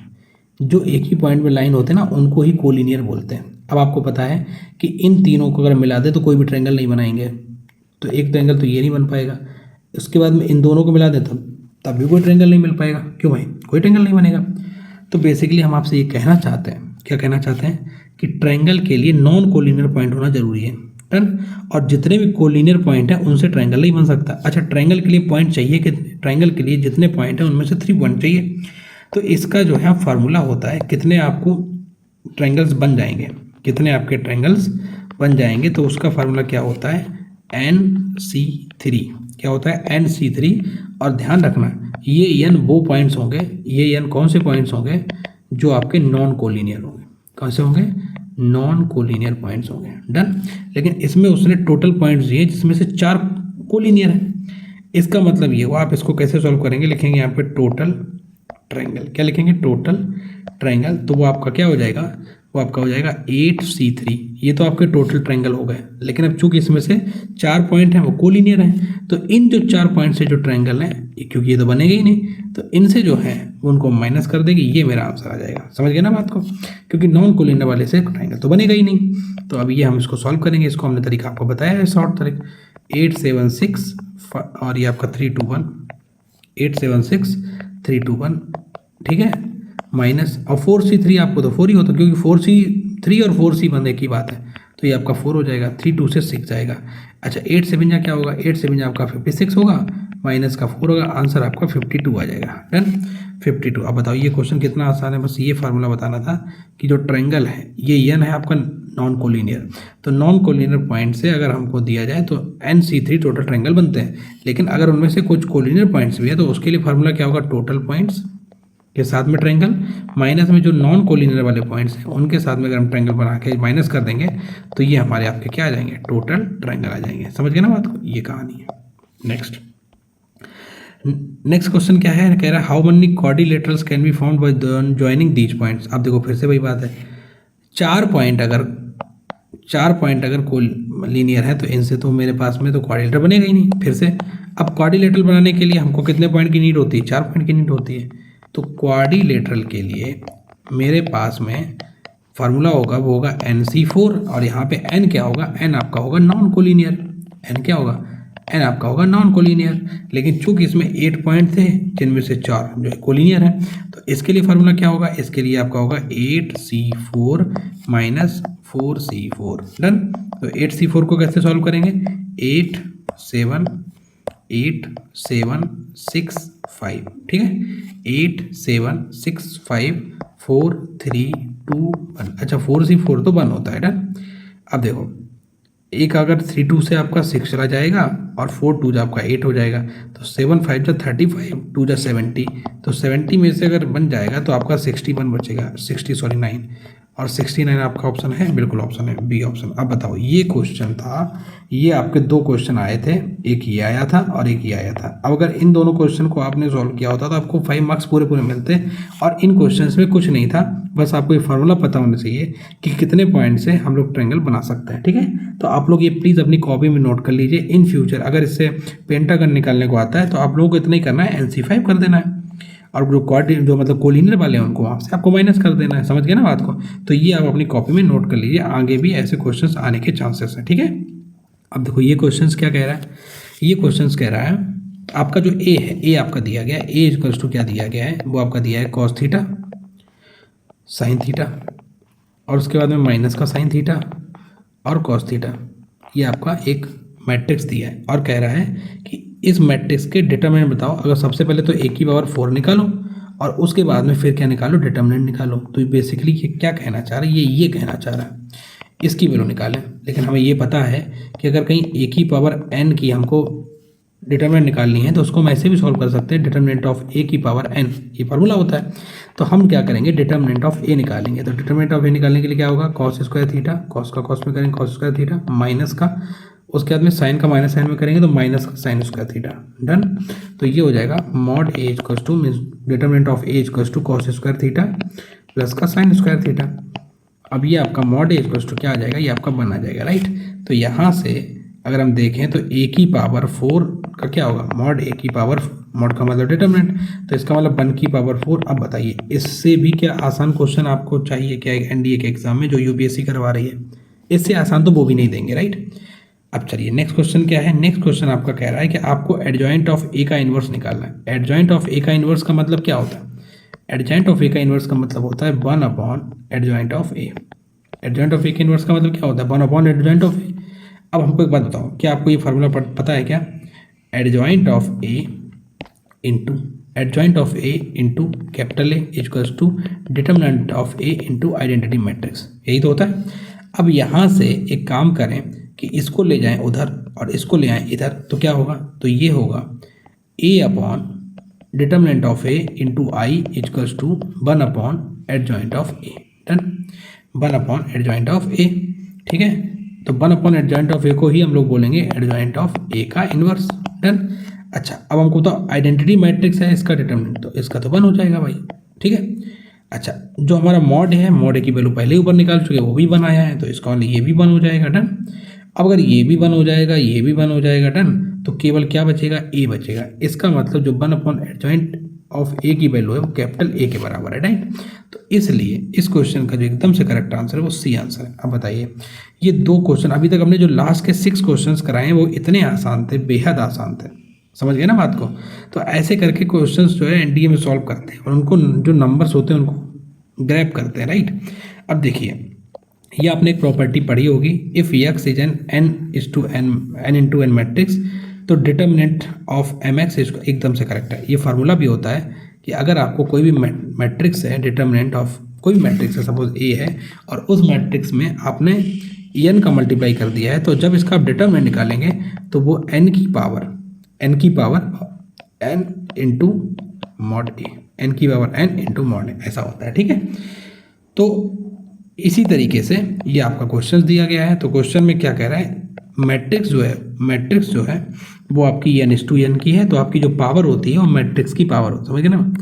जो एक ही पॉइंट में लाइन होते हैं ना उनको ही कोलिनियर बोलते हैं। अब आपको पता है कि इन तीनों को अगर मिला दे तो कोई भी ट्रायंगल नहीं बनाएंगे, तो एक ट्रायंगल तो ये नहीं बन पाएगा। उसके बाद में इन दोनों को मिला दे तब भी कोई ट्रायंगल नहीं मिल पाएगा। क्यों भाई, कोई ट्रायंगल नहीं बनेगा। तो बेसिकली हम आपसे ये कहना चाहते हैं, क्या कहना चाहते हैं कि ट्रायंगल के लिए नॉन कोलिनियर पॉइंट होना जरूरी है। डन। और जितने भी कोलिनियर पॉइंट हैं उनसे ट्रायंगल नहीं बन सकता। अच्छा, ट्रायंगल के लिए पॉइंट चाहिए कि ट्रायंगल के लिए जितने पॉइंट हैं उनमें से 3 पॉइंट चाहिए। तो इसका जो है फार्मूला होता है कितने आपको ट्रायंगल्स बन जाएंगे, कितने आपके ट्रायंगल्स बन जाएंगे। तो उसका फार्मूला क्या होता है, NC3। क्या होता है, NC3। और ध्यान रखना ये n वो पॉइंट्स होंगे, ये n कौन से पॉइंट्स होंगे, जो आपके नॉन कोलिनियर होंगे। कौन से होंगे, नॉन कोलिनियर पॉइंट्स होंगे। डन। लेकिन इसमें उसने टोटल पॉइंट्स दिए जिसमें से 4 कोलिनियर है। इसका मतलब ये हुआ, आप इसको कैसे सॉल्व करेंगे, लिखेंगे यहाँ पे टोटल ट्रायंगल। क्या लिखेंगे, टोटल ट्रायंगल। तो वो आपका क्या हो जाएगा, वो आपका हो जाएगा 8C3। ये तो आपके टोटल ट्रायंगल हो गए। लेकिन अब चूंकि इसमें से 4 पॉइंट हैं वो कोलिनियर हैं, तो इन जो 4 पॉइंट से जो ट्रायंगल हैं, क्योंकि ये तो बनेगा ही नहीं, तो इनसे जो है उनको माइनस कर देंगे, ये मेरा आंसर आ जाएगा। समझ गए ना बात को, क्योंकि नॉन कोलिनियर वाले से ट्रायंगल तो बनेगा ही नहीं। तो अब ये हम इसको सॉल्व करेंगे। इसको हमने तरीका आपको बताया है, शॉर्ट तरीका 8 7 6 और ये आपका 3 2 1, 8 7 6 3 2 1, ठीक है, माइनस। और 4C3 आपको तो 4 ही होता, क्योंकि 4C3 और 4C बंद एक ही बात है। तो ये आपका 4 हो जाएगा, 3 2 से 6 जाएगा। अच्छा, 8 7 जा क्या होगा, 8 7 जा आपका 56 होगा, माइनस का 4 होगा, आंसर आपका 52 आ जाएगा। डन, 52। अब बताओ ये क्वेश्चन कितना आसान है। बस ये फार्मूला बताना था कि जो ट्रायंगल है ये n है आपका नॉन कोलिनियर। तो नॉन कोलिनियर पॉइंट से अगर हमको दिया जाए तो NC3 टोटल ट्रायंगल बनते हैं। लेकिन अगर उनमें से कुछ कोलिनियर पॉइंट्स भी है तो उसके लिए फार्मूला क्या होगा, टोटल पॉइंट्स के साथ में ट्रायंगल, माइनस में जो नॉन कोलिनियर वाले पॉइंट्स हैं उनके साथ में अगर हम ट्रायंगल बना के माइनस कर देंगे तो ये हमारे आपके क्या आ जाएंगे, टोटल ट्रायंगल आ जाएंगे। समझ गए ना बात को, ये कहानी है। नेक्स्ट क्वेश्चन क्या है, कह रहा है how many quadrilaterals can be found by joining these points. अब देखो फिर से वही बात है, 4 पॉइंट अगर कोलिनियर है तो इनसे तो मेरे पास में तो क्वाड्रिलेटर बनेगा ही नहीं। फिर से अब क्वाड्रिलेटरल बनाने के लिए हमको कितने पॉइंट की नीड होती है, 4 पॉइंट की नीड होती है। तो क्वाड्रिलेटरल के लिए मेरे पास में फार्मूला होगा, वो होगा NC4। और यहाँ पे n क्या होगा, n आपका होगा नॉन कोलिनियर। n क्या होगा, n आपका होगा नॉन कोलिनियर। लेकिन चूंकि इसमें 8 पॉइंट थे जिनमें से 4 जो है कोलिनियर है, तो इसके लिए फार्मूला क्या होगा, इसके लिए आपका होगा 8C4 माइनस 4C4। डन। तो 8C4 को कैसे सॉल्व करेंगे, 8 7 6 5, ठीक है, 8 7 6 5 4 3 2 1। अच्छा, 4C4 तो 1 होता है। डन। अब देखो एक अगर 3 2 से आपका 6 चला जाएगा और 4 2 जा आपका 8 हो जाएगा, तो 7 5 जा 35, 2 जा 70, तो 70 में से अगर बन जाएगा तो आपका 61 बचेगा, 9 और 69 आपका ऑप्शन है, बिल्कुल ऑप्शन है बी ऑप्शन। अब बताओ ये क्वेश्चन था, ये आपके 2 क्वेश्चन आए थे, एक ये आया था और एक ये आया था। अब अगर इन दोनों क्वेश्चन को आपने सॉल्व किया होता तो आपको 5 मार्क्स पूरे मिलते, और इन क्वेश्चंस में कुछ नहीं था, बस आपको ये फार्मूला पता होना चाहिए कि कितने पॉइंट से हम लोग ट्रायंगल बना सकते हैं। ठीक है, तो आप लोग ये प्लीज़ अपनी कॉपी में नोट कर लीजिए। इन फ्यूचर अगर इससे पेंटागन निकालने को आता है तो आप लोगों को इतना ही करना है, NC5 कर देना है, और जो मतलब कोलिनियर वाले हैं उनको वहाँ से आपको माइनस कर देना है। समझ गए ना बात को, तो ये आप अपनी कॉपी में नोट कर लीजिए, आगे भी ऐसे क्वेश्चंस आने के चांसेस हैं। ठीक है, अब देखो ये क्वेश्चंस क्या कह रहा है, ये क्वेश्चंस कह रहा है आपका जो ए है, ए आपका दिया गया है, ए इक्वल्स टू क्या दिया गया है, वो आपका दिया है कॉस थीटा साइन थीटा, और उसके बाद में माइनस का साइन थीटा और कॉस थीटा। ये आपका एक मैट्रिक्स दिया है और कह रहा है कि इस मैट्रिक्स के डिटरमिनेंट बताओ। अगर सबसे पहले तो a की पावर 4 निकालो और उसके बाद में फिर क्या निकालो, डिटरमिनेंट निकालो। तो बेसिकली ये क्या कहना चाह रहा है, ये कहना चाह रहा है इसकी वैल्यू निकालें। लेकिन हमें ये पता है कि अगर कहीं a की पावर n की हमको डिटरमिनेंट निकालनी है तो उसको हम ऐसे भी सॉल्व कर सकते हैं, डिटरमिनेंट ऑफ a की पावर n, ये फार्मूला होता है। तो हम क्या करेंगे, डिटरमिनेंट ऑफ a निकालेंगे। तो डिटरमिनेंट ऑफ a निकालने के लिए क्या होगा, कॉस स्क्वायर थीटा, कॉस का कॉस में करेंगे कॉस स्क्वायर थीटा, माइनस का उसके बाद में साइन का माइनस साइन में करेंगे तो माइनस का साइन स्क्वायर थीटा। डन। तो ये हो जाएगा mod A equals to means determinant of A equals to cos square theta plus का साइन स्क्वायर थीटा। अब ये आपका मॉड ए इक्वल्स टू क्या आ जाएगा, ये आपका 1 आ जाएगा, राइट। तो यहाँ से अगर हम देखें तो a की पावर 4 का क्या होगा, मॉड a की पावर, मॉड का मतलब डिटरमिनेंट, तो इसका मतलब 1 की पावर 4। अब बताइए इससे भी क्या आसान क्वेश्चन आपको चाहिए क्या एनडीए के एग्जाम में जो यूपीएससी करवा रही है, इससे आसान तो वो भी नहीं देंगे, राइट। अब चलिए नेक्स्ट क्वेश्चन क्या है। नेक्स्ट क्वेश्चन आपका कह रहा है कि आपको एडजॉइंट ऑफ ए का इन्वर्स निकालना है। एडजॉइंट ऑफ ए का इन्वर्स का मतलब क्या होता है, एडजॉइंट ऑफ ए का इन्वर्स का मतलब होता है 1 upon adjoint of A. Adjoint of A के इन्वर्स का मतलब क्या होता है, 1 अपॉन एडजॉइंट ऑफ ए। अब हमको एक बात बताओ, क्या आपको ये फार्मूला पता है क्या, adjoint of A into adjoint of A into capital A equals to determinant of A into identity matrix, यही तो होता है। अब यहाँ से एक काम करें कि इसको ले जाएं उधर और इसको ले आएं इधर, तो क्या होगा, तो ये होगा A upon determinant of A into I equals to 1 upon adjoint of A. Done, 1 upon adjoint of A, ठीक है। तो 1 अपॉन एडजॉइंट ऑफ ए को ही हम लोग बोलेंगे एडजॉइंट ऑफ ए का इन्वर्स। डन। अच्छा, अब हमको तो आइडेंटिटी मैट्रिक्स है इसका डिटरमिनेंट, तो इसका तो 1 हो जाएगा भाई, ठीक है। अच्छा, जो हमारा मॉड है, मॉड ए की वैल्यू पहले ऊपर निकाल चुके, वो भी 1 आया है, तो इसका मतलब ये भी 1 हो जाएगा। डन। अब अगर ये भी 1 हो जाएगा, ये भी 1 हो जाएगा, डन, तो केवल क्या बचेगा, ए बचेगा। इसका मतलब जो 1 अपॉन एडजॉइंट ऑफ ए की वैल्यू है वो कैपिटल ए के बराबर है, राइट। तो इसलिए इस क्वेश्चन का जो एकदम से करेक्ट आंसर है वो सी आंसर है। अब बताइए ये 2 क्वेश्चन, अभी तक हमने जो लास्ट के 6 क्वेश्चंस कराए हैं वो इतने आसान थे, बेहद आसान थे, समझ गए ना बात को। तो ऐसे करके क्वेश्चंस जो है एनडीए में सॉल्व करते हैं और उनको जो नंबर्स होते हैं उनको ग्रैब करते हैं, राइट। अब देखिए ये आपने एक प्रॉपर्टी पढ़ी होगी, if X is N N into N matrix तो डिटर्मिनेंट ऑफ एम एक्स एकदम से करेक्ट है। ये फार्मूला भी होता है कि अगर आपको कोई भी मैट्रिक्स है, डिटर्मिनेंट ऑफ कोई भी मैट्रिक्स है, सपोज ए है, और उस मैट्रिक्स में आपने एन का मल्टीप्लाई कर दिया है, तो जब इसका आप डिटर्मिनेंट निकालेंगे तो वो एन की पावर एन इंटू मॉड ए, एन की पावर एन इंटू मॉड ए, ऐसा होता है, ठीक है। तो इसी तरीके से ये आपका क्वेश्चन दिया गया है। तो क्वेश्चन में क्या कह रहा है, मैट्रिक्स जो है वो आपकी एन इस टू एन की है, तो आपकी जो पावर होती है वो मैट्रिक्स की पावर होती है, समझ गए ना।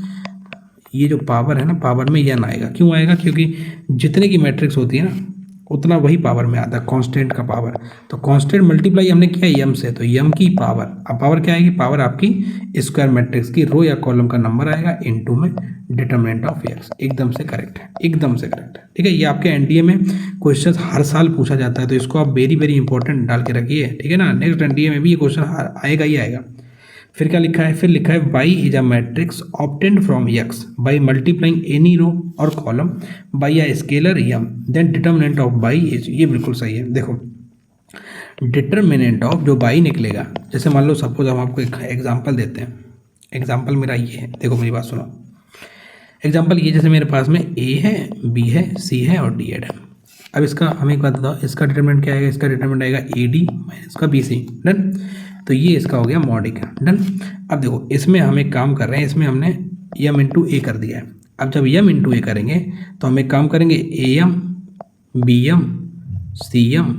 ये जो पावर है ना, पावर में एन आएगा, क्यों आएगा, क्योंकि जितने की मैट्रिक्स होती है ना उतना वही पावर में आता है, कांस्टेंट का पावर। तो कांस्टेंट मल्टीप्लाई हमने किया यम से, तो यम की पावर, अब पावर क्या आएगी, पावर आपकी स्क्वायर मैट्रिक्स की रो या कॉलम का नंबर आएगा इनटू में डिटरमिनेंट ऑफ एक्स। एकदम से करेक्ट है, एकदम से करेक्ट है, ठीक है। ये आपके एनडीए में क्वेश्चन हर साल पूछा जाता है, तो इसको आप वेरी वेरी इंपॉर्टेंट डाल के रखिए, ठीक है ना। नेक्स्ट एनडीए में भी ये क्वेश्चन आएगा ही आएगा। फिर क्या लिखा है, फिर लिखा है y is a matrix obtained from x by multiplying any row और column by a scalar m, then determinant of y is, ये बिल्कुल सही है। देखो डिटर्मिनेंट ऑफ जो y निकलेगा, जैसे मान लो सपोज हम आपको एक एग्जांपल देते हैं, एग्जांपल मेरा ये है, देखो मेरी बात सुनो। एग्जांपल ये, जैसे मेरे पास में a है, b है, c है और d है। अब इसका हमें एक बात बताओ, इसका डिटर्मिनेंट क्या आएगा, इसका डिटर्मिनेंट आएगा ad माइनस का bc। डन, तो ये इसका हो गया मॉड ए का। डन। अब देखो इसमें हम एक काम कर रहे हैं, इसमें हमने एम इंटू ए कर दिया है। अब जब एम इंटू ए करेंगे तो हम एक काम करेंगे, A M, B M, C M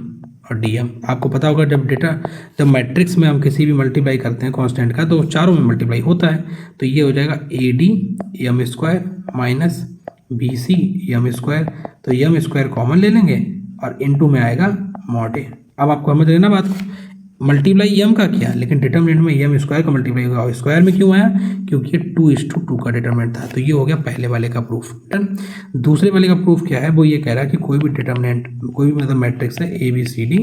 और डी एम। आपको पता होगा जब मैट्रिक्स में हम किसी भी मल्टीप्लाई करते हैं कांस्टेंट का, तो चारों में मल्टीप्लाई होता है। तो ये हो जाएगा A D M square minus B C M square, तो एम स्क्वायर कॉमन ले लेंगे और इंटू में आएगा मॉड ए। अब आपको समझ लेना बात को, मल्टीप्लाई एम का किया, लेकिन डिटर्मिनेंट में एम स्क्वायर का मल्टीप्लाई होगा, और स्क्वायर में क्यों आया, क्योंकि ये 2:2 का डिटर्मिनेंट था। तो ये हो गया पहले वाले का प्रूफ। डन। दूसरे वाले का प्रूफ क्या है, वो ये कह रहा है कि कोई भी डिटर्मिनेंट, कोई भी मतलब मैट्रिक्स है ए बी सी डी,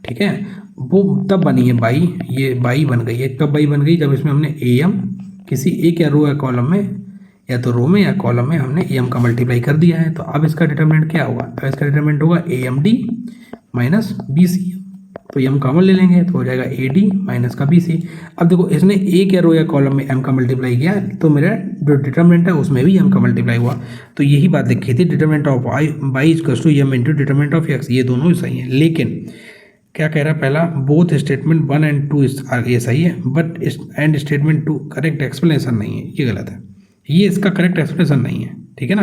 ठीक है, वो तब बनी है बाई, ये बाई बन गई है, कब बाई बन गई, जब इसमें हमने ए एम किसी एक या रो या कॉलम में, या तो रो में या कॉलम में हमने एम का मल्टीप्लाई कर दिया है। तो अब इसका डिटर्मिनेंट क्या होगा, अब इसका डिटर्मिनेंट होगा A M D minus B C, तो एम कॉमन ले लेंगे तो हो जाएगा ए डी माइनस का बी सी। अब देखो इसने एक या रो या कॉलम में एम का मल्टीप्लाई किया, तो मेरा जो डिटर्मिनेंट है उसमें भी एम का मल्टीप्लाई हुआ। तो यही बात लिखी थी, determinant of Y equals to M into determinant of X, ये दोनों ही सही है। लेकिन क्या कह रहा है, पहला बोथ स्टेटमेंट 1 और 2 ये सही है, but and statement 2 correct explanation नहीं है, ये गलत है, ये इसका करेक्ट एक्सप्लेनेशन नहीं है, ठीक है ना।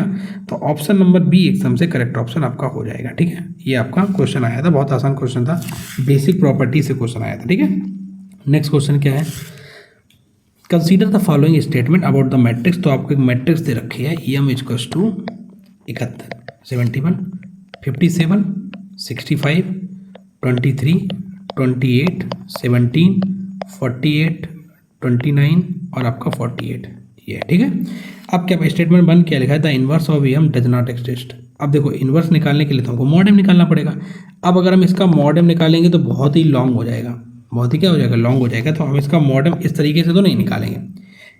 तो ऑप्शन नंबर बी एकदम से करेक्ट ऑप्शन आपका हो जाएगा, ठीक है। ये आपका क्वेश्चन आया था, बहुत आसान क्वेश्चन था, बेसिक प्रॉपर्टी से क्वेश्चन आया था, ठीक है। नेक्स्ट क्वेश्चन क्या है, consider the following statement about the matrix. तो आपको एक मैट्रिक्स दे रखी है, एम इक्वल्स टू 71, 71, 57, 65, 23, 28, 17, 48, 29 और आपका 48, ये ठीक है। अब क्या स्टेटमेंट 1 क्या लिखा है, the inverse of M does not exist. अब देखो इनवर्स निकालने के लिए तो हमको मॉड एम निकालना पड़ेगा। अब अगर हम इसका मॉड एम निकालेंगे तो बहुत ही लॉन्ग हो जाएगा, बहुत ही क्या हो जाएगा, लॉन्ग हो जाएगा। तो हम इसका मॉड एम इस तरीके से तो नहीं निकालेंगे।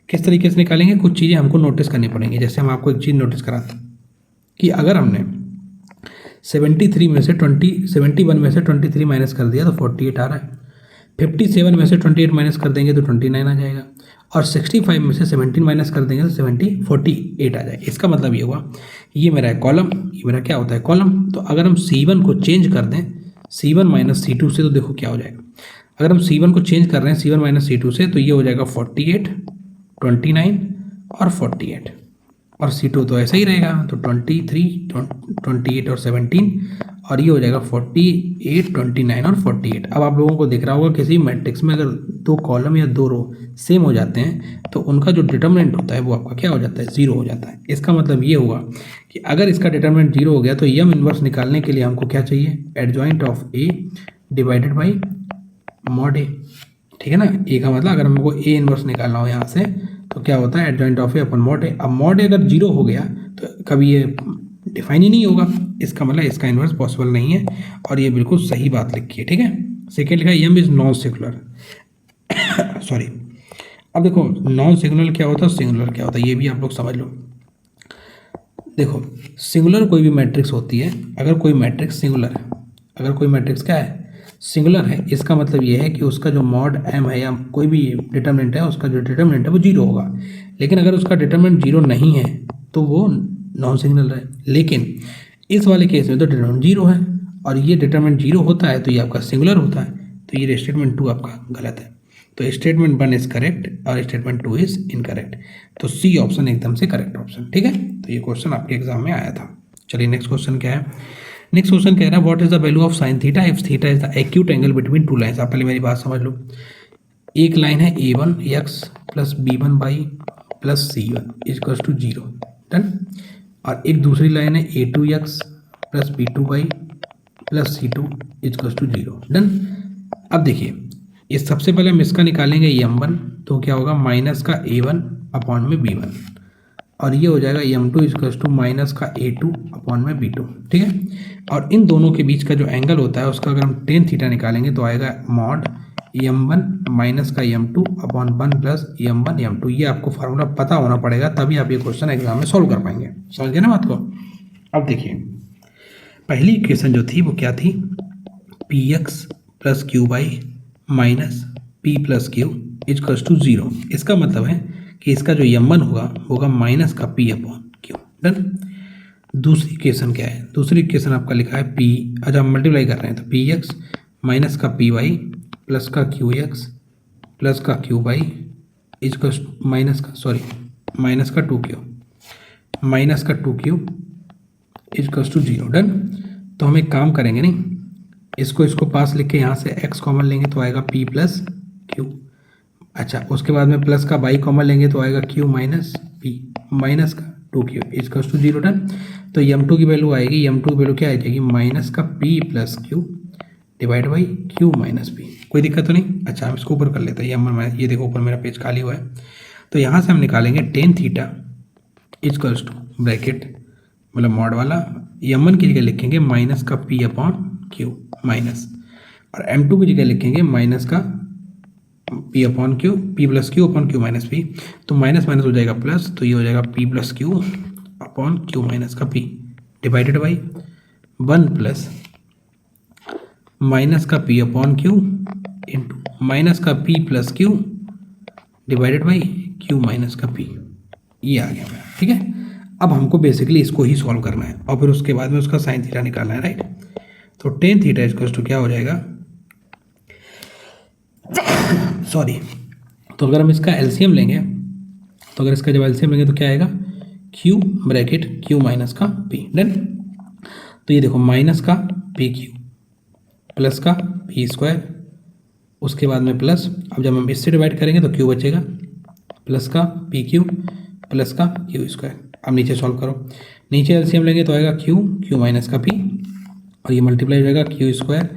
किस तरीके से निकालेंगे, कुछ चीज़ें हमको नोटिस करनी पड़ेंगी। जैसे हम आपको एक चीज़ नोटिस कराते हैं कि अगर हमने 71 में से 23 माइनस कर दिया तो 48 आ रहा है। 57 में से 28 माइनस कर देंगे तो 29 आ जाएगा। और 65 में से 17 माइनस कर देंगे तो 48 आ जाएगा। इसका मतलब ये हुआ, ये मेरा है कॉलम, ये मेरा क्या होता है कॉलम। तो अगर हम C1 को चेंज कर दें C1 माइनस C2 से, तो देखो क्या हो जाएगा। अगर हम C1 को चेंज कर रहे हैं C1 माइनस C2 से, तो ये हो जाएगा 48, 29 और 48। और C2 तो ऐसा ही रहेगा, तो 23, 28 और 17, और ये हो जाएगा 48, 29 और 48। अब आप लोगों को दिख रहा होगा किसी मैट्रिक्स में अगर 2 कॉलम या 2 रो सेम हो जाते हैं तो उनका जो डिटर्मिनेंट होता है वो आपका क्या हो जाता है, 0 हो जाता है। इसका मतलब ये हुआ कि अगर इसका डिटर्मिनेंट 0 हो गया तो एम इनवर्स निकालने के लिए हमको क्या चाहिए, adjoint of A divided by mod A, ठीक है ना। ए का मतलब अगर हमको ए इनवर्स निकालना हो यहाँ से तो क्या होता है, adjoint of A upon mod A. अब मॉड ए अगर 0 हो गया तो कभी ये डिफाइन ही नहीं होगा, इसका मतलब इसका इन्वर्स पॉसिबल नहीं है। और ये बिल्कुल सही बात लिखी है, ठीक है। सेकेंड लिखा है M is non singular sorry. अब देखो नॉन सिंगुलर क्या होता है, सिंगुलर क्या होता है, ये भी आप लोग समझ लो। देखो सिंगुलर कोई भी मैट्रिक्स होती है, अगर कोई मैट्रिक्स सिंगुलर है, अगर कोई मैट्रिक्स क्या है, सिंगुलर है, इसका मतलब ये है कि उसका जो मॉड एम है या कोई भी डिटर्मिनेंट है, उसका जो डिटर्मिनेंट है वो 0 होगा। लेकिन अगर उसका डिटर्मिनेंट 0 नहीं है तो वो नॉन सिंगुलर है। लेकिन इस वाले केस में तो डिटर्मिनेंट 0 है, और ये डिटर्मिनेंट 0 होता है तो ये आपका सिंगुलर होता है। तो ये स्टेटमेंट 2 आपका गलत है। तो स्टेटमेंट 1 इज करेक्ट और स्टेटमेंट 2 इज इनकरेक्ट। तो सी ऑप्शन एकदम से करेक्ट ऑप्शन, ठीक है। तो ये क्वेश्चन आपके एग्जाम में आया था। चलिए नेक्स्ट क्वेश्चन क्या है। नेक्स्ट क्वेश्चन कह रहा है what is the value of sine theta if theta is the acute angle between 2 lines. आप पहले मेरी बात समझ लो। एक लाइन है a1 x plus b1 y plus c1 equals to 0, done. और एक दूसरी लाइन है a2 x plus b2 y plus c2 equals to 0, done. अब देखिए इस सबसे पहले हम इसका निकालेंगे m1, तो क्या होगा माइनस का a1 अपॉन में b1, और ये हो जाएगा m2 इक्वल्स टू माइनस का a2 अपॉन में b2, ठीक है। और इन दोनों के बीच का जो एंगल होता है उसका अगर हम टेन थीटा निकालेंगे तो आएगा मॉड m1 माइनस का m2 upon 1 plus m1 m2। ये आपको फार्मूला पता होना पड़ेगा, तभी आप ये क्वेश्चन एग्जाम में सॉल्व कर पाएंगे। समझ गए ना बात को। अब देखिए पहली इक्वेशन जो थी वो क्या थी, px plus Q by minus p plus Q equals to 0। इसका मतलब है कि इसका जो m1 होगा माइनस का p अपॉन क्यू, डन। दूसरी इक्वेशन क्या है, दूसरी इक्वेशन आपका लिखा है p, अच्छा हम मल्टीप्लाई कर रहे हैं तो px माइनस का py प्लस का qx प्लस का qy इक्वल्स माइनस का 2q माइनस का 2q इक्वल्स टू 0, डन। तो हम एक काम करेंगे, नहीं इसको पास लिख के यहाँ से x कॉमन लेंगे तो आएगा p प्लस q। अच्छा उसके बाद में प्लस का y कॉमन लेंगे तो आएगा q माइनस p माइनस का 2q इक्वल्स टू 0, डन। तो m2 की वैल्यू आएगी, m2 की वैल्यू क्या आ जाएगी, माइनस का p plus q divide by q minus p। कोई दिक्कत तो नहीं। अच्छा हम इसको ऊपर कर लेते हैं, m1 ये देखो ऊपर मेरा पेज खाली हुआ है। तो यहाँ से हम निकालेंगे tan theta equals to bracket मतलब मॉड वाला m1 की जगह लिखेंगे माइनस का p अपॉन q माइनस, और m2 की जगह लिखेंगे माइनस का p upon q, p plus q upon q minus p। तो माइनस माइनस हो जाएगा प्लस, तो ये हो जाएगा p plus q upon q minus का p divided by 1 plus minus का p upon q into minus का p plus q divided by q minus का p। ये आ गया मेरा, ठीक है। अब हमको बेसिकली इसको ही सॉल्व करना है और फिर उसके बाद में उसका साइन थीटा निकालना है, राइट। तो टेन थीटा इक्वल्स टू क्या हो जाएगा, सॉरी, तो अगर हम इसका एलसीएम लेंगे, तो अगर इसका जब एलसीएम लेंगे तो क्या आएगा, q ब्रैकेट q माइनस का p, डन। तो ये देखो माइनस का पी क्यू प्लस का पी स्क्वायर, उसके बाद में प्लस, अब जब हम इससे डिवाइड करेंगे तो q बचेगा प्लस का पी क्यू प्लस का क्यू स्क्वायर। अब नीचे सॉल्व करो, नीचे एलसीएम लेंगे तो आएगा q माइनस का p, और ये मल्टीप्लाई हो जाएगा क्यू स्क्वायर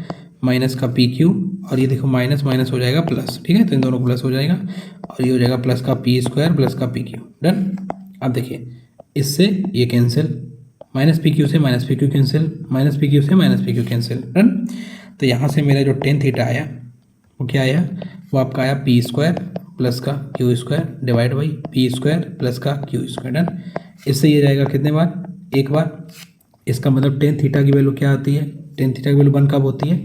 माइनस का पी क्यू, और ये देखो माइनस माइनस हो जाएगा प्लस, ठीक है, तो इन दोनों प्लस हो जाएगा, और ये हो जाएगा प्लस का पी स्क्वायर प्लस का पी क्यू। डन। अब देखिए इससे ये कैंसिल, माइनस पी क्यू से minus P Q cancel, minus P Q से minus P Q cancel. Done. तो यहाँ से मेरा जो टेन थीटा आया वो क्या आया, वो आपका आया पी स्क्वायर प्लस का Q square divide by P square plus का क्यू स्क्वायर। डन। इससे ये जाएगा कितने बार, एक बार। इसका मतलब टेन थीटा की वैल्यू क्या आती है, टेन थीटा की वैल्यू 1 कब होती है,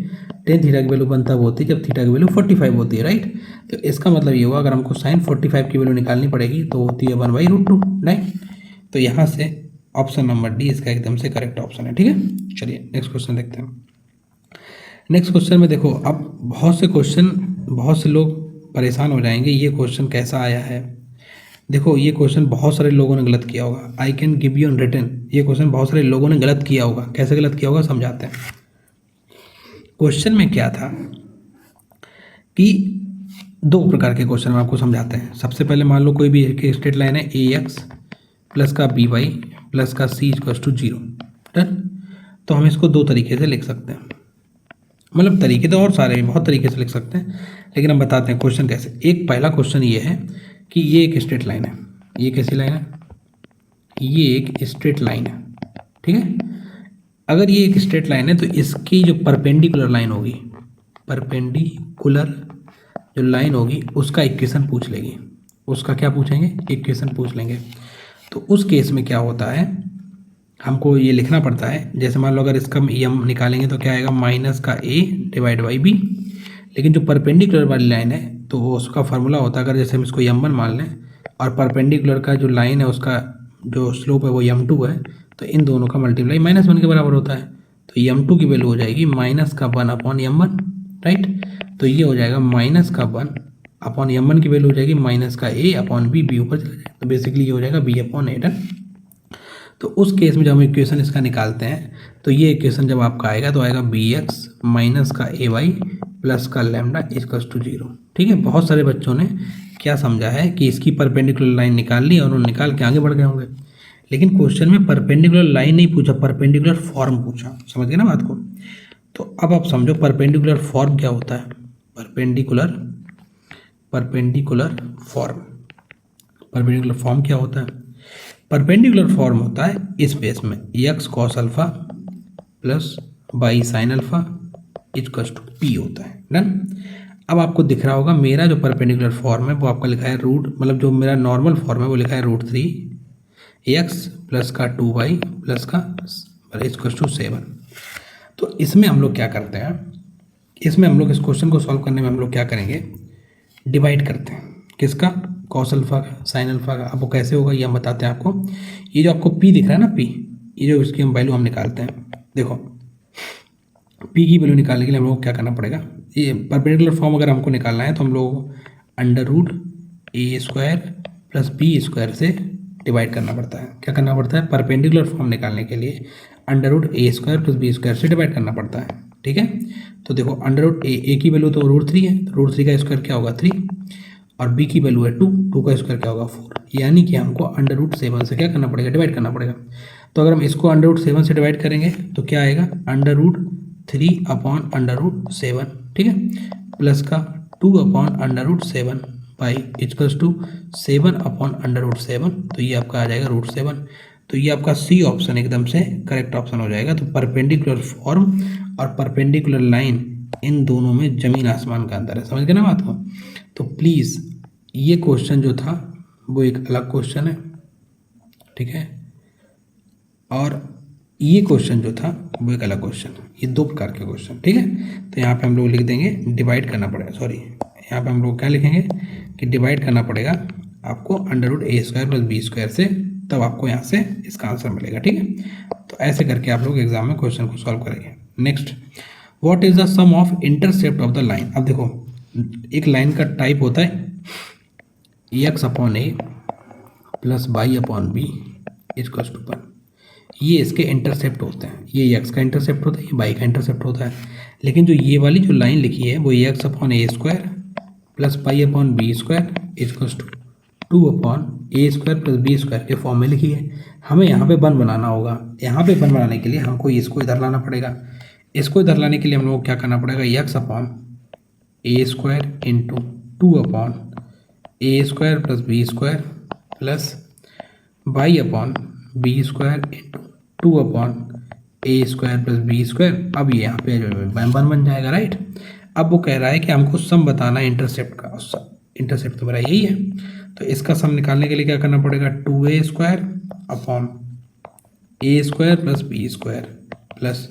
टेन थीटा की वैल्यू 1 तब होती है जब थीटा की वैल्यू 45 होती है, राइट। तो इसका मतलब ये हुआ अगर हमको साइन 45 की वैल्यू निकालनी पड़ेगी तो होती है 1/√2, राइट। तो यहाँ से ऑप्शन नंबर डी इसका एकदम से करेक्ट ऑप्शन है, ठीक है। चलिए नेक्स्ट क्वेश्चन देखते हैं। नेक्स्ट क्वेश्चन में देखो, अब बहुत से लोग परेशान हो जाएंगे, ये क्वेश्चन कैसा आया है। देखो ये क्वेश्चन बहुत सारे लोगों ने गलत किया होगा, I can give you in written, ये क्वेश्चन बहुत सारे लोगों ने गलत किया होगा। कैसे गलत किया होगा समझाते हैं। क्वेश्चन में क्या था कि दो प्रकार के क्वेश्चन में आपको समझाते हैं। सबसे पहले मान लो कोई भी एक स्ट्रेट लाइन है ए एक्स प्लस का बी वाई प्लस का सी इक्वल्स टू 0। डन। तो हम इसको दो तरीके से लिख सकते हैं, मतलब तरीके तो और सारे बहुत तरीके से लिख सकते हैं, लेकिन हम बताते हैं क्वेश्चन कैसे। एक पहला क्वेश्चन ये है कि ये एक स्ट्रेट लाइन है, ये कैसी लाइन है, ये एक स्ट्रेट लाइन है, ठीक है। अगर ये एक स्ट्रेट लाइन है तो इसकी जो परपेंडिकुलर लाइन होगी, परपेंडिकुलर जो लाइन होगी उसका इक्वेशन पूछ लेगी, उसका क्या पूछेंगे, इक्वेशन पूछ लेंगे। तो उस केस में क्या होता है, हमको ये लिखना पड़ता है, जैसे मान लो अगर इसका यम निकालेंगे तो क्या आएगा, माइनस का ए डिवाइड बाई बी। लेकिन जो परपेंडिकुलर वाली लाइन है तो वो उसका फार्मूला होता है, अगर जैसे हम इसको m1 मान लें और परपेंडिकुलर का जो लाइन है उसका जो स्लोप है वो m2 है, तो इन दोनों का मल्टीप्लाई -1 के बराबर होता है। तो m2 की वैल्यू हो जाएगी माइनस का 1 अपॉन m1, राइट। तो ये हो जाएगा माइनस का 1 अपॉन m1 की वैल्यू हो जाएगी माइनस का a अपॉन b, b ऊपर चला जाएगा, तो बेसिकली ये हो जाएगा b अपॉन a। डन। तो उस केस में जब हम इक्वेशन इसका निकालते हैं तो ये इक्वेशन जब आपका आएगा तो आएगा बी एक्स माइनस का ए वाई प्लस का लैम्डा इक्वल्स टू 0, ठीक है। बहुत सारे बच्चों ने क्या समझा है कि इसकी परपेंडिकुलर लाइन निकाल ली और उन्होंने निकाल के आगे बढ़ गए होंगे, लेकिन क्वेश्चन में परपेंडिकुलर लाइन नहीं पूछा, परपेंडिकुलर फॉर्म पूछा। समझ गए ना बात को। तो अब आप समझो परपेंडिकुलर फॉर्म क्या होता है। परपेंडिकुलर फॉर्म क्या होता है, परपेंडिकुलर फॉर्म होता है इस बेस में X cos alpha plus by sine alpha equals to P होता है। डन। अब आपको दिख रहा होगा मेरा जो परपेंडिकुलर फॉर्म है वो आपका लिखा है रूट, मतलब जो मेरा नॉर्मल फॉर्म है वो लिखा है √3 x प्लस का 2y प्लस का इक्वल्स टू 7। तो इसमें हम लोग क्या करते हैं, इसमें हम लोग इस क्वेश्चन को सॉल्व करने में हम लोग क्या करेंगे, डिवाइड करते हैं। किसका, कॉस अल्फा का, साइन अल्फा का। अब वो कैसे होगा ये हम बताते हैं आपको। ये जो आपको p दिख रहा है ना, p, ये जो इसकी हम वैल्यू हम निकालते हैं। देखो p की वैल्यू निकालने के लिए हम लोग को क्या करना पड़ेगा, ये परपेंडिकुलर फॉर्म अगर हमको निकालना है तो हम लोग √a² प्लस b² से डिवाइड करना पड़ता है। क्या करना पड़ता है, परपेंडिकुलर फॉर्म निकालने के लिए √a² प्लस b² से डिवाइड करना पड़ता है, ठीक है। तो देखो √a की वैल्यू तो √3 है, तो √3 का स्क्वायर क्या होगा 3, और b की वैल्यू है 2, 2 का स्क्वायर क्या होगा 4, यानी कि हमको √7 से क्या करना पड़ेगा, डिवाइड करना पड़ेगा। तो अगर हम इसको √7 से डिवाइड करेंगे तो क्या आएगा, √3 अपॉन √7, ठीक है, प्लस का 2 upon √7 by equals to 7 upon √7। तो ये आपका आ जाएगा √7। तो ये आपका सी ऑप्शन एकदम से करेक्ट ऑप्शन हो जाएगा। तो परपेंडिकुलर फॉर्म और परपेंडिकुलर लाइन इन दोनों में ज़मीन आसमान का अंतर है। समझ गए ना बात को। तो प्लीज़ ये क्वेश्चन जो था वो एक अलग क्वेश्चन है, ठीक है, और ये क्वेश्चन जो था वो एक अलग क्वेश्चन है। ये दो प्रकार के क्वेश्चन, ठीक है। तो यहाँ पे हम लोग लिख देंगे डिवाइड करना पड़ेगा, सॉरी यहाँ पे हम लोग क्या लिखेंगे कि डिवाइड करना पड़ेगा आपको √a² प्लस b² से, तब आपको यहाँ से इसका आंसर मिलेगा, ठीक है। तो ऐसे करके आप लोग एग्जाम में क्वेश्चन को सॉल्व करेंगे। Next, what is the sum of intercept of the line. अब देखो एक लाइन का टाइप होता है x upon a plus y upon b equals to 1। ये इसके इंटरसेप्ट होते हैं, ये x का इंटरसेप्ट होता है, ये y का इंटरसेप्ट होता है। लेकिन जो ये वाली जो लाइन लिखी है वो x upon a² plus y upon b² equals to 2 upon a² plus b² के फॉर्म में लिखी है। हमें यहाँ पे 1 बनाना होगा। यहाँ पे 1 बनाने के लिए हमको इसको इधर लाना पड़ेगा, इसको इधर लाने के लिए हम लोग को क्या करना पड़ेगा, X upon A square into 2 upon A square plus B square plus Y upon B square into 2 upon A square plus B square. अब ये यहाँ पे वन बन जाएगा, राइट। अब वो कह रहा है कि हमको सम बताना है इंटरसेप्ट का, इंटरसेप्ट तो मेरा यही है, तो इसका सम निकालने के लिए क्या करना पड़ेगा, 2a square upon A square plus B square plus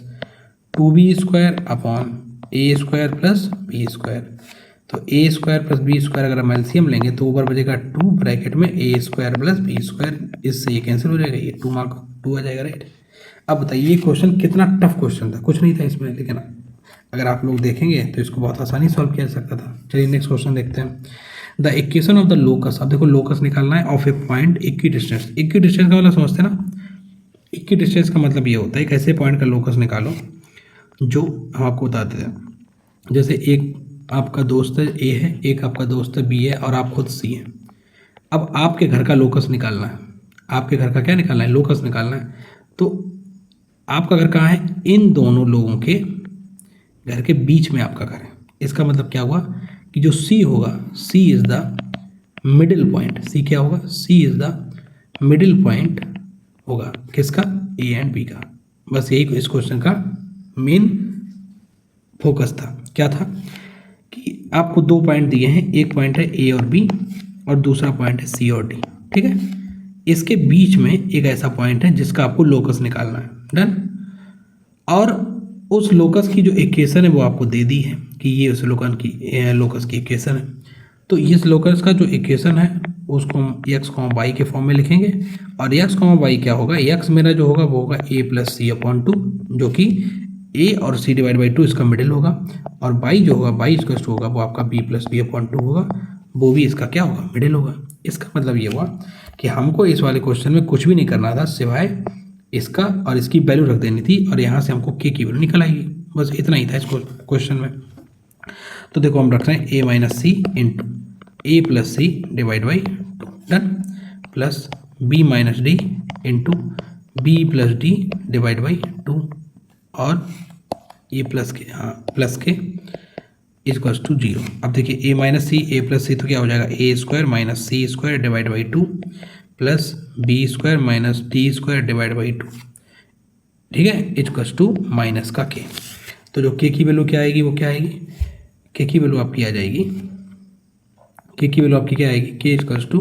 2b square upon A square plus B square. तो A square plus B square अगर हम एलसीएम लेंगे तो ऊपर बचेगा 2 ब्रैकेट में ए स्क्वायर प्लस बी स्क्वायर, इससे ये कैंसिल हो जाएगा, ये 2 मार्क 2 आ जाएगा, राइट। अब बताइए ये क्वेश्चन कितना टफ क्वेश्चन था, कुछ नहीं था इसमें, लेकिन अगर आप लोग देखेंगे तो इसको बहुत आसानी सॉल्व किया जा सकता था। चलिए नेक्स्ट क्वेश्चन देखते हैं। The equation of the locus, अब देखो लोकस निकालना है of A point equi distance. Equi distance का मतलब समझते हैं ना, इक्वी डिस्टेंस का मतलब ये होता है कि ऐसे पॉइंट का लोकस निकालो जो हम आपको बताते हैं। जैसे एक आपका दोस्त ए है, एक आपका दोस्त बी है और आप खुद सी है। अब आपके घर का लोकस निकालना है, आपके घर का क्या निकालना है, लोकस निकालना है। तो आपका घर कहाँ है, इन दोनों लोगों के घर के बीच में आपका घर है। इसका मतलब क्या हुआ कि जो सी होगा, सी इज़ द मिडिल पॉइंट। सी क्या होगा, सी इज़ द मिडिल पॉइंट होगा किसका, ए एंड बी का। बस यही इस क्वेश्चन का मेन फोकस था। क्या था कि आपको 2 पॉइंट दिए हैं, एक पॉइंट है ए और बी और दूसरा पॉइंट है सी और डी, ठीक है। इसके बीच में एक ऐसा पॉइंट है जिसका आपको लोकस निकालना है, डन। और उस लोकस की जो इक्वेशन है वो आपको दे दी है कि ये उस लोकस की इक्वेशन है। तो इस लोकस का जो इक्वेशन है उसको हम एक्स कॉमा वाई के फॉर्म में लिखेंगे, और एक्स कॉमा वाई क्या होगा, एक्स मेरा जो होगा वो होगा ए प्लस सी अपॉन 2, जो कि ए और सी डिवाइड बाई 2 इसका मिडिल होगा, और वाई जो होगा वाई इसका होगा वो आपका बी प्लस बी अपॉन 2 होगा, वो भी इसका क्या होगा, मिडिल होगा। इसका मतलब ये हुआ कि हमको इस वाले क्वेश्चन में कुछ भी नहीं करना था सिवाय इसका और इसकी वैल्यू रख देनी थी, और यहाँ से हमको के की वैल्यू निकल आएगी। बस इतना ही था इस क्वेश्चन में। तो देखो हम रख रहे हैं A minus C into A plus C divide by 2, done, plus B minus D into B plus D divide by 2, और ये प्लस के इक्वल्स टू 0। अब देखिए ए माइनस सी ए प्लस सी तो क्या हो जाएगा, A square minus C square divide by 2 plus B square minus D square divide by 2, ठीक है, इक्वल्स टू माइनस का के। तो जो के की वैल्यू क्या आएगी, वो क्या आएगी, के की वैल्यू आपकी आ जाएगी, के की वैल्यू आपकी क्या आएगी, के इक्वल्स टू,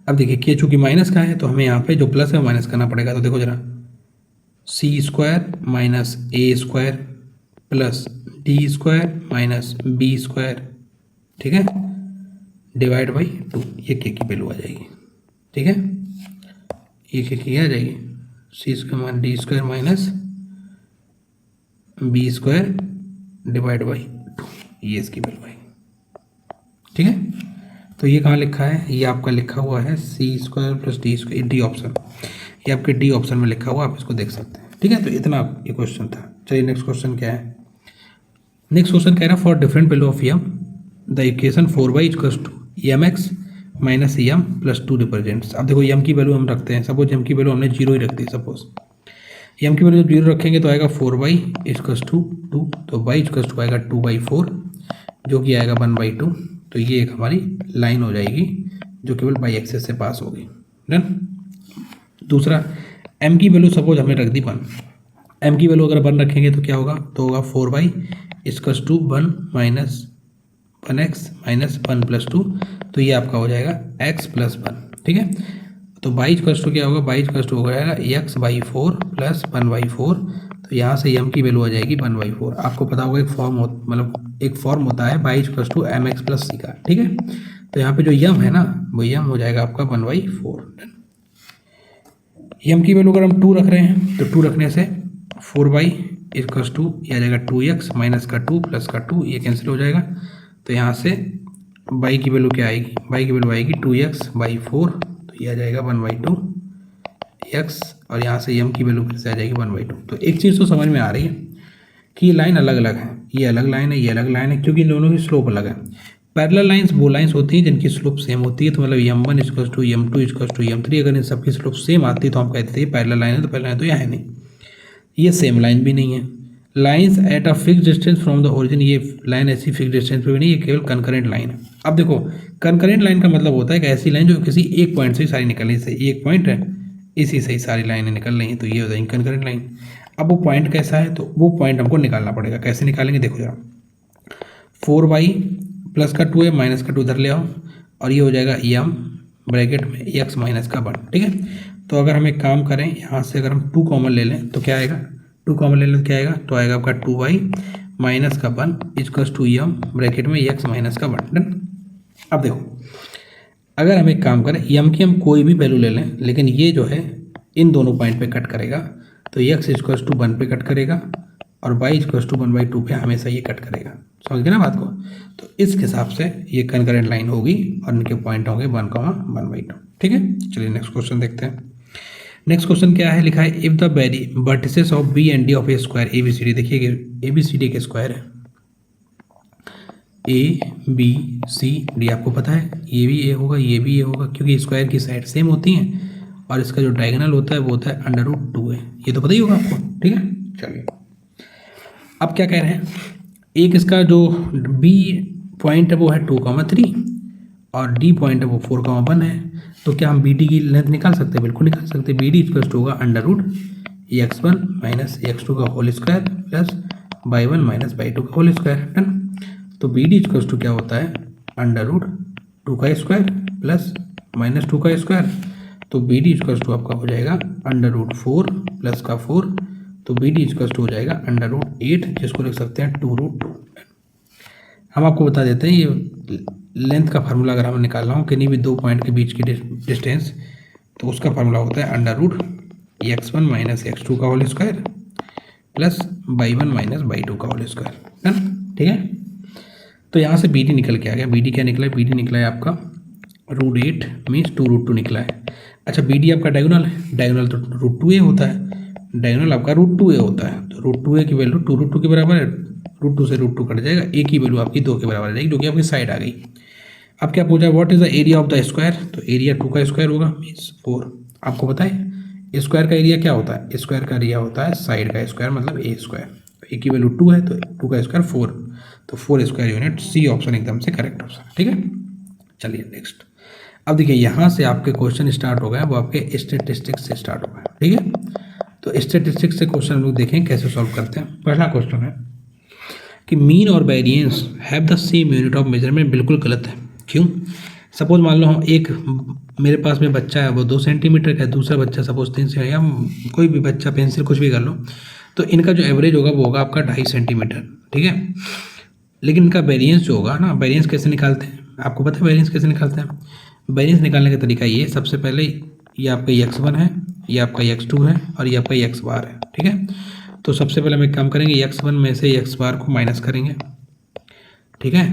अब देखिए के चूँकि माइनस का है तो हमें यहाँ पे जो प्लस है माइनस करना पड़ेगा। तो देखो जरा, C square minus A square plus D square minus B square, ठीक है, डिवाइड बाई 2, ये के की वैल्यू आ जाएगी, ठीक है। ये के की आ जाएगी, C square minus D square minus B square divide by 2, ये इसकी वैल्यू आएगी, ठीक है। तो ये कहाँ लिखा है, ये आपका लिखा हुआ है C square plus D square, D option, ये आपके डी ऑप्शन में लिखा हुआ, आप इसको देख सकते हैं, ठीक है। तो इतना ये क्वेश्चन था। चलिए नेक्स्ट क्वेश्चन क्या है। नेक्स्ट क्वेश्चन कह रहा है for different value of M the equation 4y equals to M X minus M plus 2 represents. अब देखो एम की वैल्यू हम रखते हैं, सपोज एम की वैल्यू हमने 0 ही रख दी, सपोज एम की वैल्यू जब 0 रखेंगे तो आएगा 4y इक्वल्स टू 2, तो y इक्वल्स टू आएगा 2/4 जो कि आएगा 1/2। तो ये एक हमारी लाइन हो जाएगी जो केवल बाई एक्सेस से पास होगी, डन। दूसरा m की वैल्यू सपोज हमने रख दी 1, m की वैल्यू अगर 1 रखेंगे तो क्या होगा, तो होगा 4y equals to 1 minus 1x minus 1 plus 2, तो ये आपका हो जाएगा x प्लस 1, ठीक है। तो y इक्वल्स टू क्या होगा, y इक्वल्स टू हो जाएगा x/4 प्लस 1/4, तो यहाँ से m की वैल्यू आ जाएगी 1/4। आपको पता होगा एक फॉर्म होता है y equals to mx plus c का, ठीक है। तो यहाँ पे जो m है ना, वो m हो जाएगा आपका 1/4। m की वैल्यू अगर हम 2 रख रहे हैं तो 2 रखने से 4y इक्वल्स टू ये आ जाएगा 2x माइनस का 2 प्लस का 2, ये कैंसिल हो जाएगा। तो यहाँ से y की वैल्यू क्या आएगी, y की वैल्यू आएगी 2x/4, तो ये आ जाएगा 1/2 x, और यहाँ से m की वैल्यू फिर से आ जाएगी 1/2। तो एक चीज़ तो समझ में आ रही है कि ये लाइन अलग अलग है, ये अलग लाइन है, ये अलग लाइन है, क्योंकि इन दोनों की स्लोप अलग है। पैरेलल लाइंस वो लाइंस होती हैं जिनकी स्लोप सेम होती है, तो मतलब m1 equals to m2 equals to m3, अगर इन सबकी स्लोप सेम आती है तो हम कहते हैं पैरेलल लाइन है, तो पैरेलल लाइन तो यह है नहीं, ये सेम लाइन भी नहीं है। Lines at a fix distance from the origin, ये लाइन ऐसी फिक्स डिस्टेंस पे भी नहीं, ये केवल कंकरेंट लाइन है। अब देखो कंकरेंट लाइन का मतलब होता है कि ऐसी लाइन जो किसी एक पॉइंट से ही सारी निकल रही है, एक पॉइंट है इसी से ही सारी लाइनें निकल रही हैं, तो ये हो जाएगी कंकरेंट लाइन। अब वो पॉइंट कैसा है, तो वो पॉइंट हमको निकालना पड़ेगा। कैसे निकालेंगे देखो जरा, 4y प्लस का 2 है माइनस का 2 इधर ले आओ, और ये हो जाएगा m ब्रैकेट में x माइनस का 1, ठीक है। तो अगर हम एक काम करें, यहाँ से अगर हम 2 कॉमन ले लें तो क्या आएगा, 2 कॉमन ले लें तो क्या आएगा, तो आएगा आपका 2y माइनस का 1 इक्वल्स टू m ब्रैकेट में x माइनस का 1, डन। अब देखो अगर हम एक काम करें, m की हम कोई भी वैल्यू ले लें, लेकिन ये जो है इन दोनों पॉइंट पे कट करेगा, तो x इक्वल्स टू 1 पे कट करेगा और y इक्वल्स टू 1/2 पे हमेशा ये कट करेगा। समझ गए ना बात को। तो इस हिसाब से ये कंकरेंट लाइन होगी और इनके पॉइंट होंगे 1,1/2, ठीक है। चलिए नेक्स्ट क्वेश्चन देखते हैं। नेक्स्ट क्वेश्चन क्या है, लिखा है if the vertices of B and D of A square A B C D, देखिए ए बी सी डी के स्क्वायर है, ए बी सी डी आपको पता है, ये भी ए होगा ये भी ए होगा, क्योंकि स्क्वायर की साइड सेम होती हैं और इसका जो डायगोनल होता है वो होता है √2 है, ये तो पता ही होगा आपको, ठीक है। चलिए अब क्या कह रहे हैं, एक इसका जो बी पॉइंट है वो है 2,3 और डी पॉइंट है वो 4,1 है, तो क्या हम बी डी की लेंथ निकाल सकते हैं, बिल्कुल निकाल सकते हैं। बी डी इक्वल्स टू होगा √x1 माइनस x2 का whole square plus y1 minus y2 का होल स्क्वायर, डन। तो बी डी इक्वल्स टू क्या होता है, √2 का स्क्वायर प्लस माइनस 2 का स्क्वायर, तो बी डी इक्वल्स टू आपका हो जाएगा √4 प्लस का 4, तो बी डी इक्वल्स टू हो जाएगा √8, जिसको लिख सकते हैं 2√2। हम आपको बता देते हैं ये लेंथ का फार्मूला अगर हम निकालना हो किन्हीं भी दो पॉइंट के बीच की डिस्टेंस, तो उसका फार्मूला होता है √x1 माइनस x2 का whole square plus y1 minus y2 का होल स्क्वायर, है ना, ठीक है। तो यहाँ से बी डी निकल के आ गया, बी डी क्या निकला है, बी डी निकला है आपका √8 मीन्स 2√2 निकला है। अच्छा बी डी आपका डायगोनल है, डायगोनल तो √2a होता है, डायगोनल आपका √2a होता है, तो √2a की वैल्यू 2√2 के बराबर है, √2 से √2 कट जाएगा, a की वैल्यू आपकी 2 के बराबर आ जाएगी, जो कि आपकी साइड आ गई। अब क्या पूछा, what is the area of the square, तो एरिया 2 का स्क्वायर होगा मीन्स 4। आपको पता है स्क्वायर का एरिया क्या होता है, स्क्वायर का एरिया होता है साइड का स्क्वायर मतलब a स्क्वायर, तो a की वैल्यू 2 है तो 2 का स्क्वायर 4, तो 4 स्क्वायर यूनिट, सी ऑप्शन एकदम से करेक्ट ऑप्शन, ठीक है। चलिए नेक्स्ट, अब देखिए यहाँ से आपके क्वेश्चन स्टार्ट हो गए, वो आपके स्टैटिस्टिक्स से स्टार्ट हो गए, ठीक है। तो स्टैटिस्टिक्स से क्वेश्चन हम लोग देखें कैसे सॉल्व करते हैं। पहला क्वेश्चन है कि मीन और variance have the same unit of measurement, बिल्कुल गलत है। क्यों, सपोज मान लो हम एक मेरे पास में बच्चा है वो 2 सेंटीमीटर का है, दूसरा बच्चा सपोज 3 से, या कोई भी बच्चा पेंसिल कुछ भी कर लो, तो इनका जो एवरेज होगा वो होगा आपका 2.5 सेंटीमीटर, ठीक है। लेकिन इनका वेरिएंस जो होगा ना, वेरिएंस कैसे निकालते हैं, आपको पता है वेरिएंस कैसे निकालते हैं। वेरिएंस निकालने का तरीका ये, सबसे पहले ये आपका x1 है, ये आपका x2 है और ये आपका x बार है, ठीक है। तो सबसे पहले हम एक काम करेंगे, x1 में से x बार को माइनस करेंगे, ठीक है।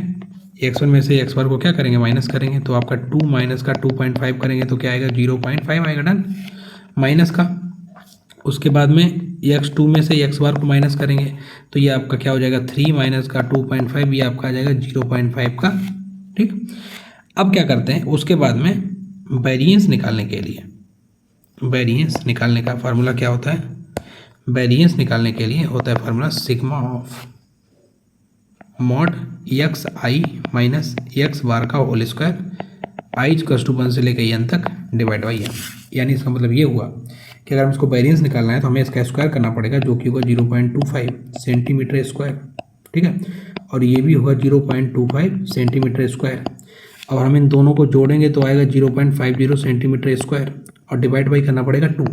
x1 में से x बार को क्या करेंगे, माइनस करेंगे, तो आपका 2 माइनस का 2.5 करेंगे तो क्या आएगा, 0.5 आएगा, डन, माइनस का। उसके बाद में x2 में से x बार को माइनस करेंगे तो ये आपका क्या हो जाएगा, 3 माइनस का 2.5, ये आपका आ जाएगा 0.5 का, ठीक। अब क्या करते हैं, उसके बाद में वेरिएंस निकालने के लिए, वेरिएंस निकालने का फार्मूला क्या होता है, वेरिएंस निकालने के लिए होता है formula sigma of mod X I minus X bar का whole square I equals to 1 से लेकर n तक डिवाइड बाई m। यानी इसका मतलब ये हुआ कि अगर हम इसको वेरिएंस निकालना है तो हमें इसका स्क्वायर करना पड़ेगा, जो कि होगा 0.25 सेंटीमीटर स्क्वायर, ठीक है, और ये भी होगा 0.25 सेंटीमीटर स्क्वायर, और हम इन दोनों को जोड़ेंगे तो आएगा 0.50 सेंटीमीटर स्क्वायर, और डिवाइड बाई करना पड़ेगा 2,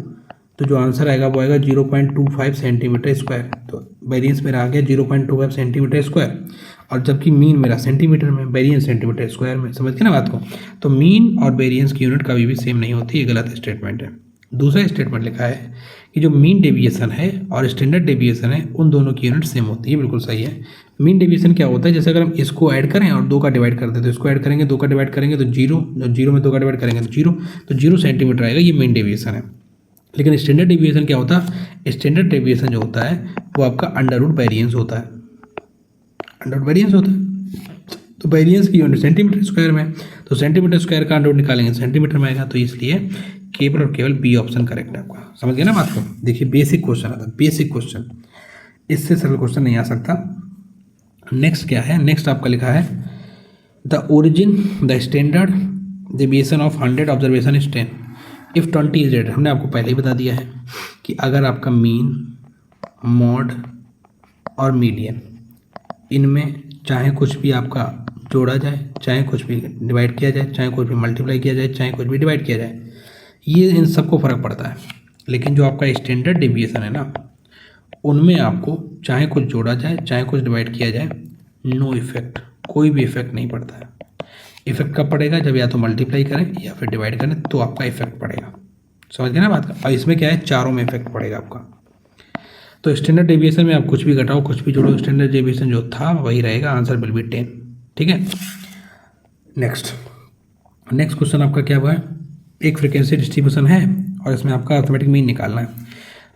तो जो आंसर आएगा वो आएगा 0.25 सेंटीमीटर स्क्वायर। तो वेरिएंस मेरा आ गया 0.25 सेंटीमीटर स्क्वायर, और जबकि मीन मेरा सेंटीमीटर में, वेरिएंस सेंटीमीटर स्क्वायर में, समझ गए ना बात को। तो मीन और वेरिएंस की यूनिट कभी भी सेम नहीं होती, ये गलत स्टेटमेंट है। दूसरा स्टेटमेंट लिखा है कि जो मीन डेविएशन है और स्टैंडर्ड डेविएशन है उन दोनों की यूनिट सेम होती है, बिल्कुल सही है। मीन डेविएशन क्या होता है, जैसे अगर हम इसको ऐड करें और 2 का डिवाइड कर दें तो इसको ऐड करेंगे, 2 का डिवाइड करेंगे तो 0, 0 में 2 का डिवाइड करेंगे तो 0, तो 0 सेंटीमीटर आएगा, ये मीन डेविएशन है। लेकिन स्टैंडर्ड डेविएशन क्या होता है, स्टैंडर्ड डेविएशन जो होता है वो आपका अंडर रूट वेरिएंस होता है, अंडर रूट वेरिएंस होता है। तो वेरिएंस की यूनिट सेंटीमीटर स्क्वायर में, तो सेंटीमीटर स्क्वायर का अंडर रूट निकालेंगे सेंटीमीटर में आएगा, तो इसलिए केवल और केवल बी ऑप्शन करेक्ट है आपका। समझ गए ना बात को। देखिए बेसिक क्वेश्चन आता है, बेसिक क्वेश्चन इससे सरल क्वेश्चन नहीं आ सकता। नेक्स्ट क्या है, नेक्स्ट आपका लिखा है the origin the standard deviation of 100 observation is 10 if 20 is red. हमने आपको पहले ही बता दिया है कि अगर आपका मीन, मॉड और मीडियन, इनमें चाहे कुछ भी आपका जोड़ा जाए, चाहे कुछ भी डिवाइड किया जाए, चाहे कुछ भी मल्टीप्लाई किया जाए, चाहे कुछ भी डिवाइड किया जाए, ये इन सबको फ़र्क पड़ता है। लेकिन जो आपका स्टैंडर्ड डेविएशन है ना, उनमें आपको चाहे कुछ जोड़ा जाए, चाहे कुछ डिवाइड किया जाए, नो इफेक्ट, कोई भी इफेक्ट नहीं पड़ता है। इफेक्ट कब पड़ेगा, जब या तो मल्टीप्लाई करें या फिर डिवाइड करें, तो आपका इफेक्ट पड़ेगा। समझ गए ना बात का। और इसमें क्या है, चारों में इफेक्ट पड़ेगा आपका। तो स्टैंडर्ड डेविएशन में आप कुछ भी घटाओ, कुछ भी जोड़ो, स्टैंडर्ड डेविएशन जो था वही रहेगा, आंसर विल बी 10। ठीक है। नेक्स्ट क्वेश्चन आपका क्या हुआ है, एक फ्रिक्वेंसी डिस्ट्रीब्यूशन है और इसमें आपका अर्थमेटिक मीन निकालना है।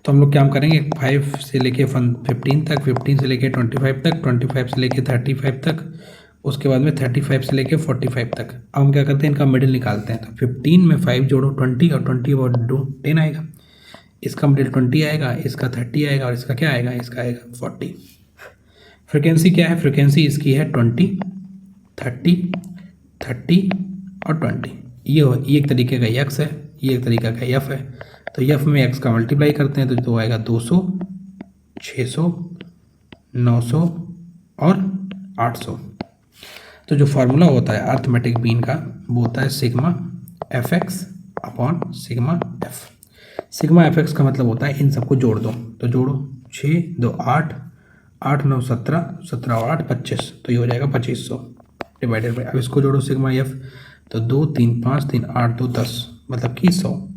तो हम लोग क्या करेंगे, 5 से लेके 15 तक, 15 से लेके 25 तक, 25 से लेके 35 तक, उसके बाद में 35 से लेके 45 तक। अब हम क्या करते हैं, इनका मिडिल निकालते हैं। तो 15 में 5 जोड़ो 20 और 20 और 10 आएगा। इसका मिडिल 20 आएगा, इसका 30 आएगा और इसका क्या आएगा, इसका आएगा 40। फ्रिक्वेंसी क्या है, फ्रिक्वेंसी इसकी है 20, 30 और 20। ये एक तरीके का यक्स है, ये एक तरीका का यफ है। तो यफ में एक्स का मल्टीप्लाई करते हैं तो आएगा 200, 600, 900 और 800। तो जो फार्मूला होता है अर्थमेटिक मीन का, वो होता है sigma F x upon sigma F. Sigma F x का मतलब होता है इन सबको जोड़ दो। तो जोड़ो 6 2 8, 8 9 17, 17 और 8 25, तो ये हो जाएगा 2500 डिवाइडेड बाई। अब इसको जोड़ो सिग्मा एफ, तो 2 3 5 3 8 2 10, मतलब कि 100।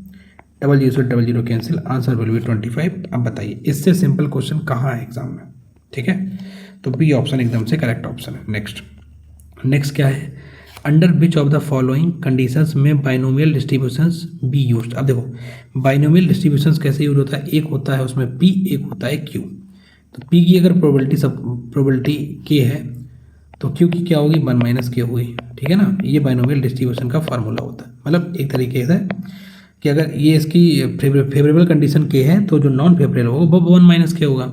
Double zero cancel, answer will be 25। अब बताइए इससे सिंपल क्वेश्चन कहाँ है एग्जाम में। ठीक है, तो बी ऑप्शन एकदम से करेक्ट ऑप्शन है। नेक्स्ट क्या है, under which of the following conditions में बाइनोमियल डिस्ट्रीब्यूशंस बी यूज्ड। अब देखो बाइनोमियल डिस्ट्रीब्यूशंस कैसे यूज होता है, एक होता है उसमें पी, एक होता है क्यू। तो पी की अगर प्रोबेबिलिटी के है तो क्यू की क्या होगी, 1 माइनस के होगी। ठीक है ना, ये बाइनोमियल डिस्ट्रीब्यूशन का फार्मूला होता है। मतलब एक तरीके से कि अगर ये इसकी फेवरेबल कंडीशन के है तो जो नॉन फेवरेबल होगा वो 1 माइनस के होगा।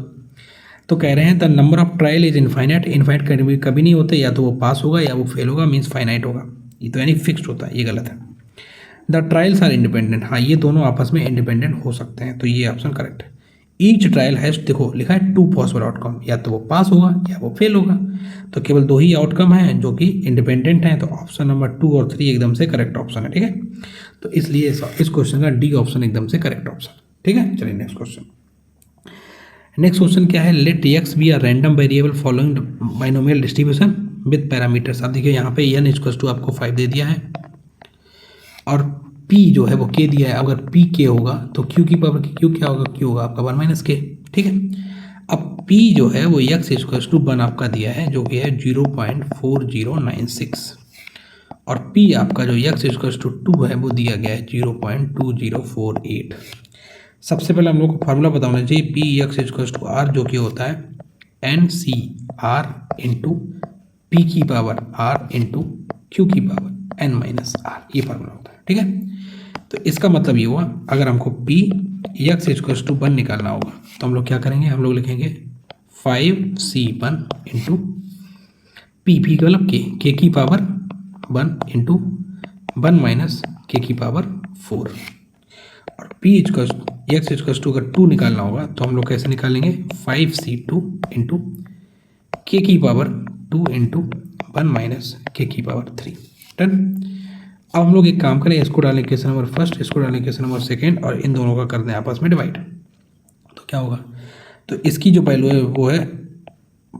तो कह रहे हैं the number of trial is infinite. Infinite कभी नहीं होते, या तो वो पास होगा या वो फेल होगा, मीन्स फाइनाइट होगा। ये तो यानी फिक्स्ड होता है, ये गलत है। द ट्रायल्स आर इंडिपेंडेंट, हाँ ये दोनों आपस में इंडिपेंडेंट हो सकते हैं, तो ये ऑप्शन करेक्ट है। ईच ट्रायल हैज, देखो लिखा है 2 पॉसिबल आउटकम, या तो वो पास होगा या वो फेल होगा। तो केवल 2 ही आउटकम हैं जो कि इंडिपेंडेंट हैं, तो ऑप्शन नंबर 2 और 3 एकदम से करेक्ट ऑप्शन है। ठीक है, तो इसलिए इस क्वेश्चन का डी ऑप्शन एकदम से करेक्ट ऑप्शन। ठीक है, चलिए नेक्स्ट क्वेश्चन क्या है, let X be a random variable following binomial distribution with parameters. अब देखिए यहाँ पे एन इक्वल्स टू आपको 5 दे दिया है और p जो है वो k दिया है। अगर p k होगा तो q की पावर q क्या होगा, q होगा आपका 1 माइनस के। ठीक है, अब p जो है वो x इक्वल्स टू 1 आपका दिया है जो कि है 0.4096 और p आपका जो x इक्वल्स टू 2 है वो दिया गया है 0.2048। सबसे पहले हम लोग को फार्मूला पता होना चाहिए, P X equals to R जो कि होता है N C R into P की पावर आर इंटू क्यू की पावर एन माइनस आर, ये फार्मूला होता है। ठीक है, तो इसका मतलब ये हुआ अगर हमको पी एक्स इक्वल्स टू 1 निकालना होगा तो हम लोग क्या करेंगे, हम लोग लिखेंगे 5c1 इंटू पी का मतलब के की पावर 1 इंटू 1 माइनस के की पावर 4 और पी एक्स इक्वल्स टू अगर 2 निकालना होगा तो हम लोग कैसे निकालेंगे, 5c2 इंटू के की पावर 2 इंटू 1 माइनस के की पावर 3। डन। अब हम लोग एक काम करें, इसको डालें इक्वेशन नंबर फर्स्ट, इसको डालें इक्वेशन नंबर सेकेंड और इन दोनों का कर दें आपस में डिवाइड। तो क्या होगा, तो इसकी जो वैल्यू है वो है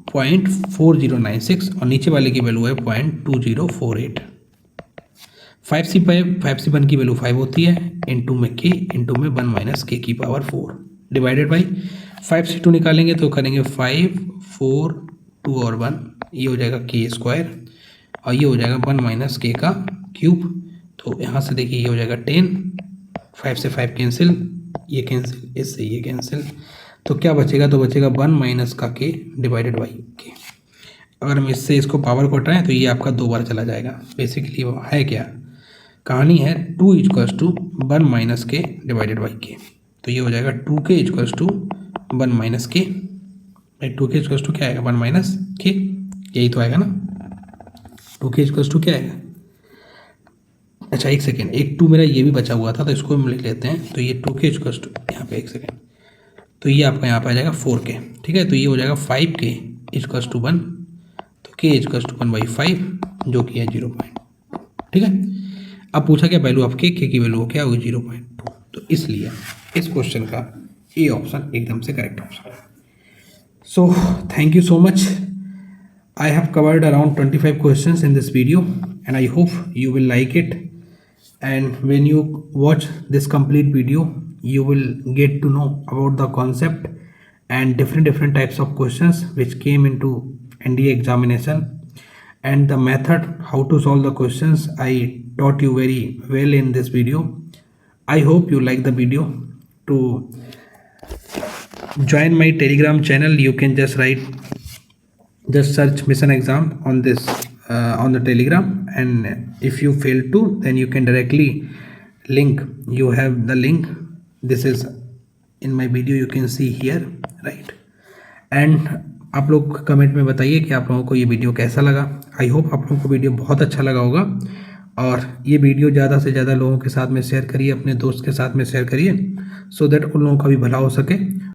0.4096 और नीचे वाले की वैल्यू है 0.2048। 5c1 की वैल्यू 5 होती है, इंटू में k इंटू में 1 माइनस के की पावर 4 डिवाइडेड बाई 5c2 निकालेंगे तो करेंगे 5 4 2 और 1, ये हो जाएगा k स्क्वायर और ये हो जाएगा 1 माइनस के का क्यूब। तो यहाँ से देखिए ये हो जाएगा 10, 5 से 5 कैंसिल, ये कैंसिल, इससे ये कैंसिल, तो क्या बचेगा, तो बचेगा 1 माइनस का के डिवाइडेड बाई के। अगर हम इससे इसको पावर को हटाएं तो ये आपका 2 बार चला जाएगा। बेसिकली वो है क्या, कहानी है 2 इक्वल्स टू 1 माइनस के डिवाइडेड बाई के। तो ये हो जाएगा 2k इक्वल्स टू 1 माइनस के भाई 2k इक्वल्स टू क्या आएगा 1 माइनस के, यही तो आएगा ना। 2k इक्वल्स टू क्या आएगा, अच्छा एक सेकेंड, एक 2 मेरा ये भी बचा हुआ था तो इसको हम लिख लेते हैं। तो ये 2k इक्वल्स टू यहाँ पे एक सेकेंड, तो ये आपका यहाँ पे आ जाएगा 4k, ठीक है। तो ये हो जाएगा 5k इक्वल्स टू 1, तो k इक्वल्स टू 1/5 जो कि है 0.2, ठीक है। अब पूछा क्या वैल्यू ऑफ k की वैल्यू क्या होगी 0.2, तो इसलिए इस क्वेश्चन का ए ऑप्शन एकदम से करेक्ट ऑप्शन है। So thank you so much. I have covered around 25 questions in this video and I hope you will like it. And when you watch this complete video, you will get to know about the concept and different types of questions which came into NDA examination, and the method how to solve the questions I taught you very well in this video. I hope you like the video. To join my Telegram channel, you can just search mission exam on this on the Telegram, and if you fail to, then you can directly link, you have the link, this is in my video, you can see here, right? And आप लोग comment में बताइए कि आप लोगों को ये video कैसा लगा। आई होप आप लोगों को वीडियो बहुत अच्छा लगा होगा, और ये वीडियो ज़्यादा से ज़्यादा लोगों के साथ में शेयर करिए, अपने दोस्त के साथ में शेयर करिए, सो दैट उन लोगों का भी भला हो सके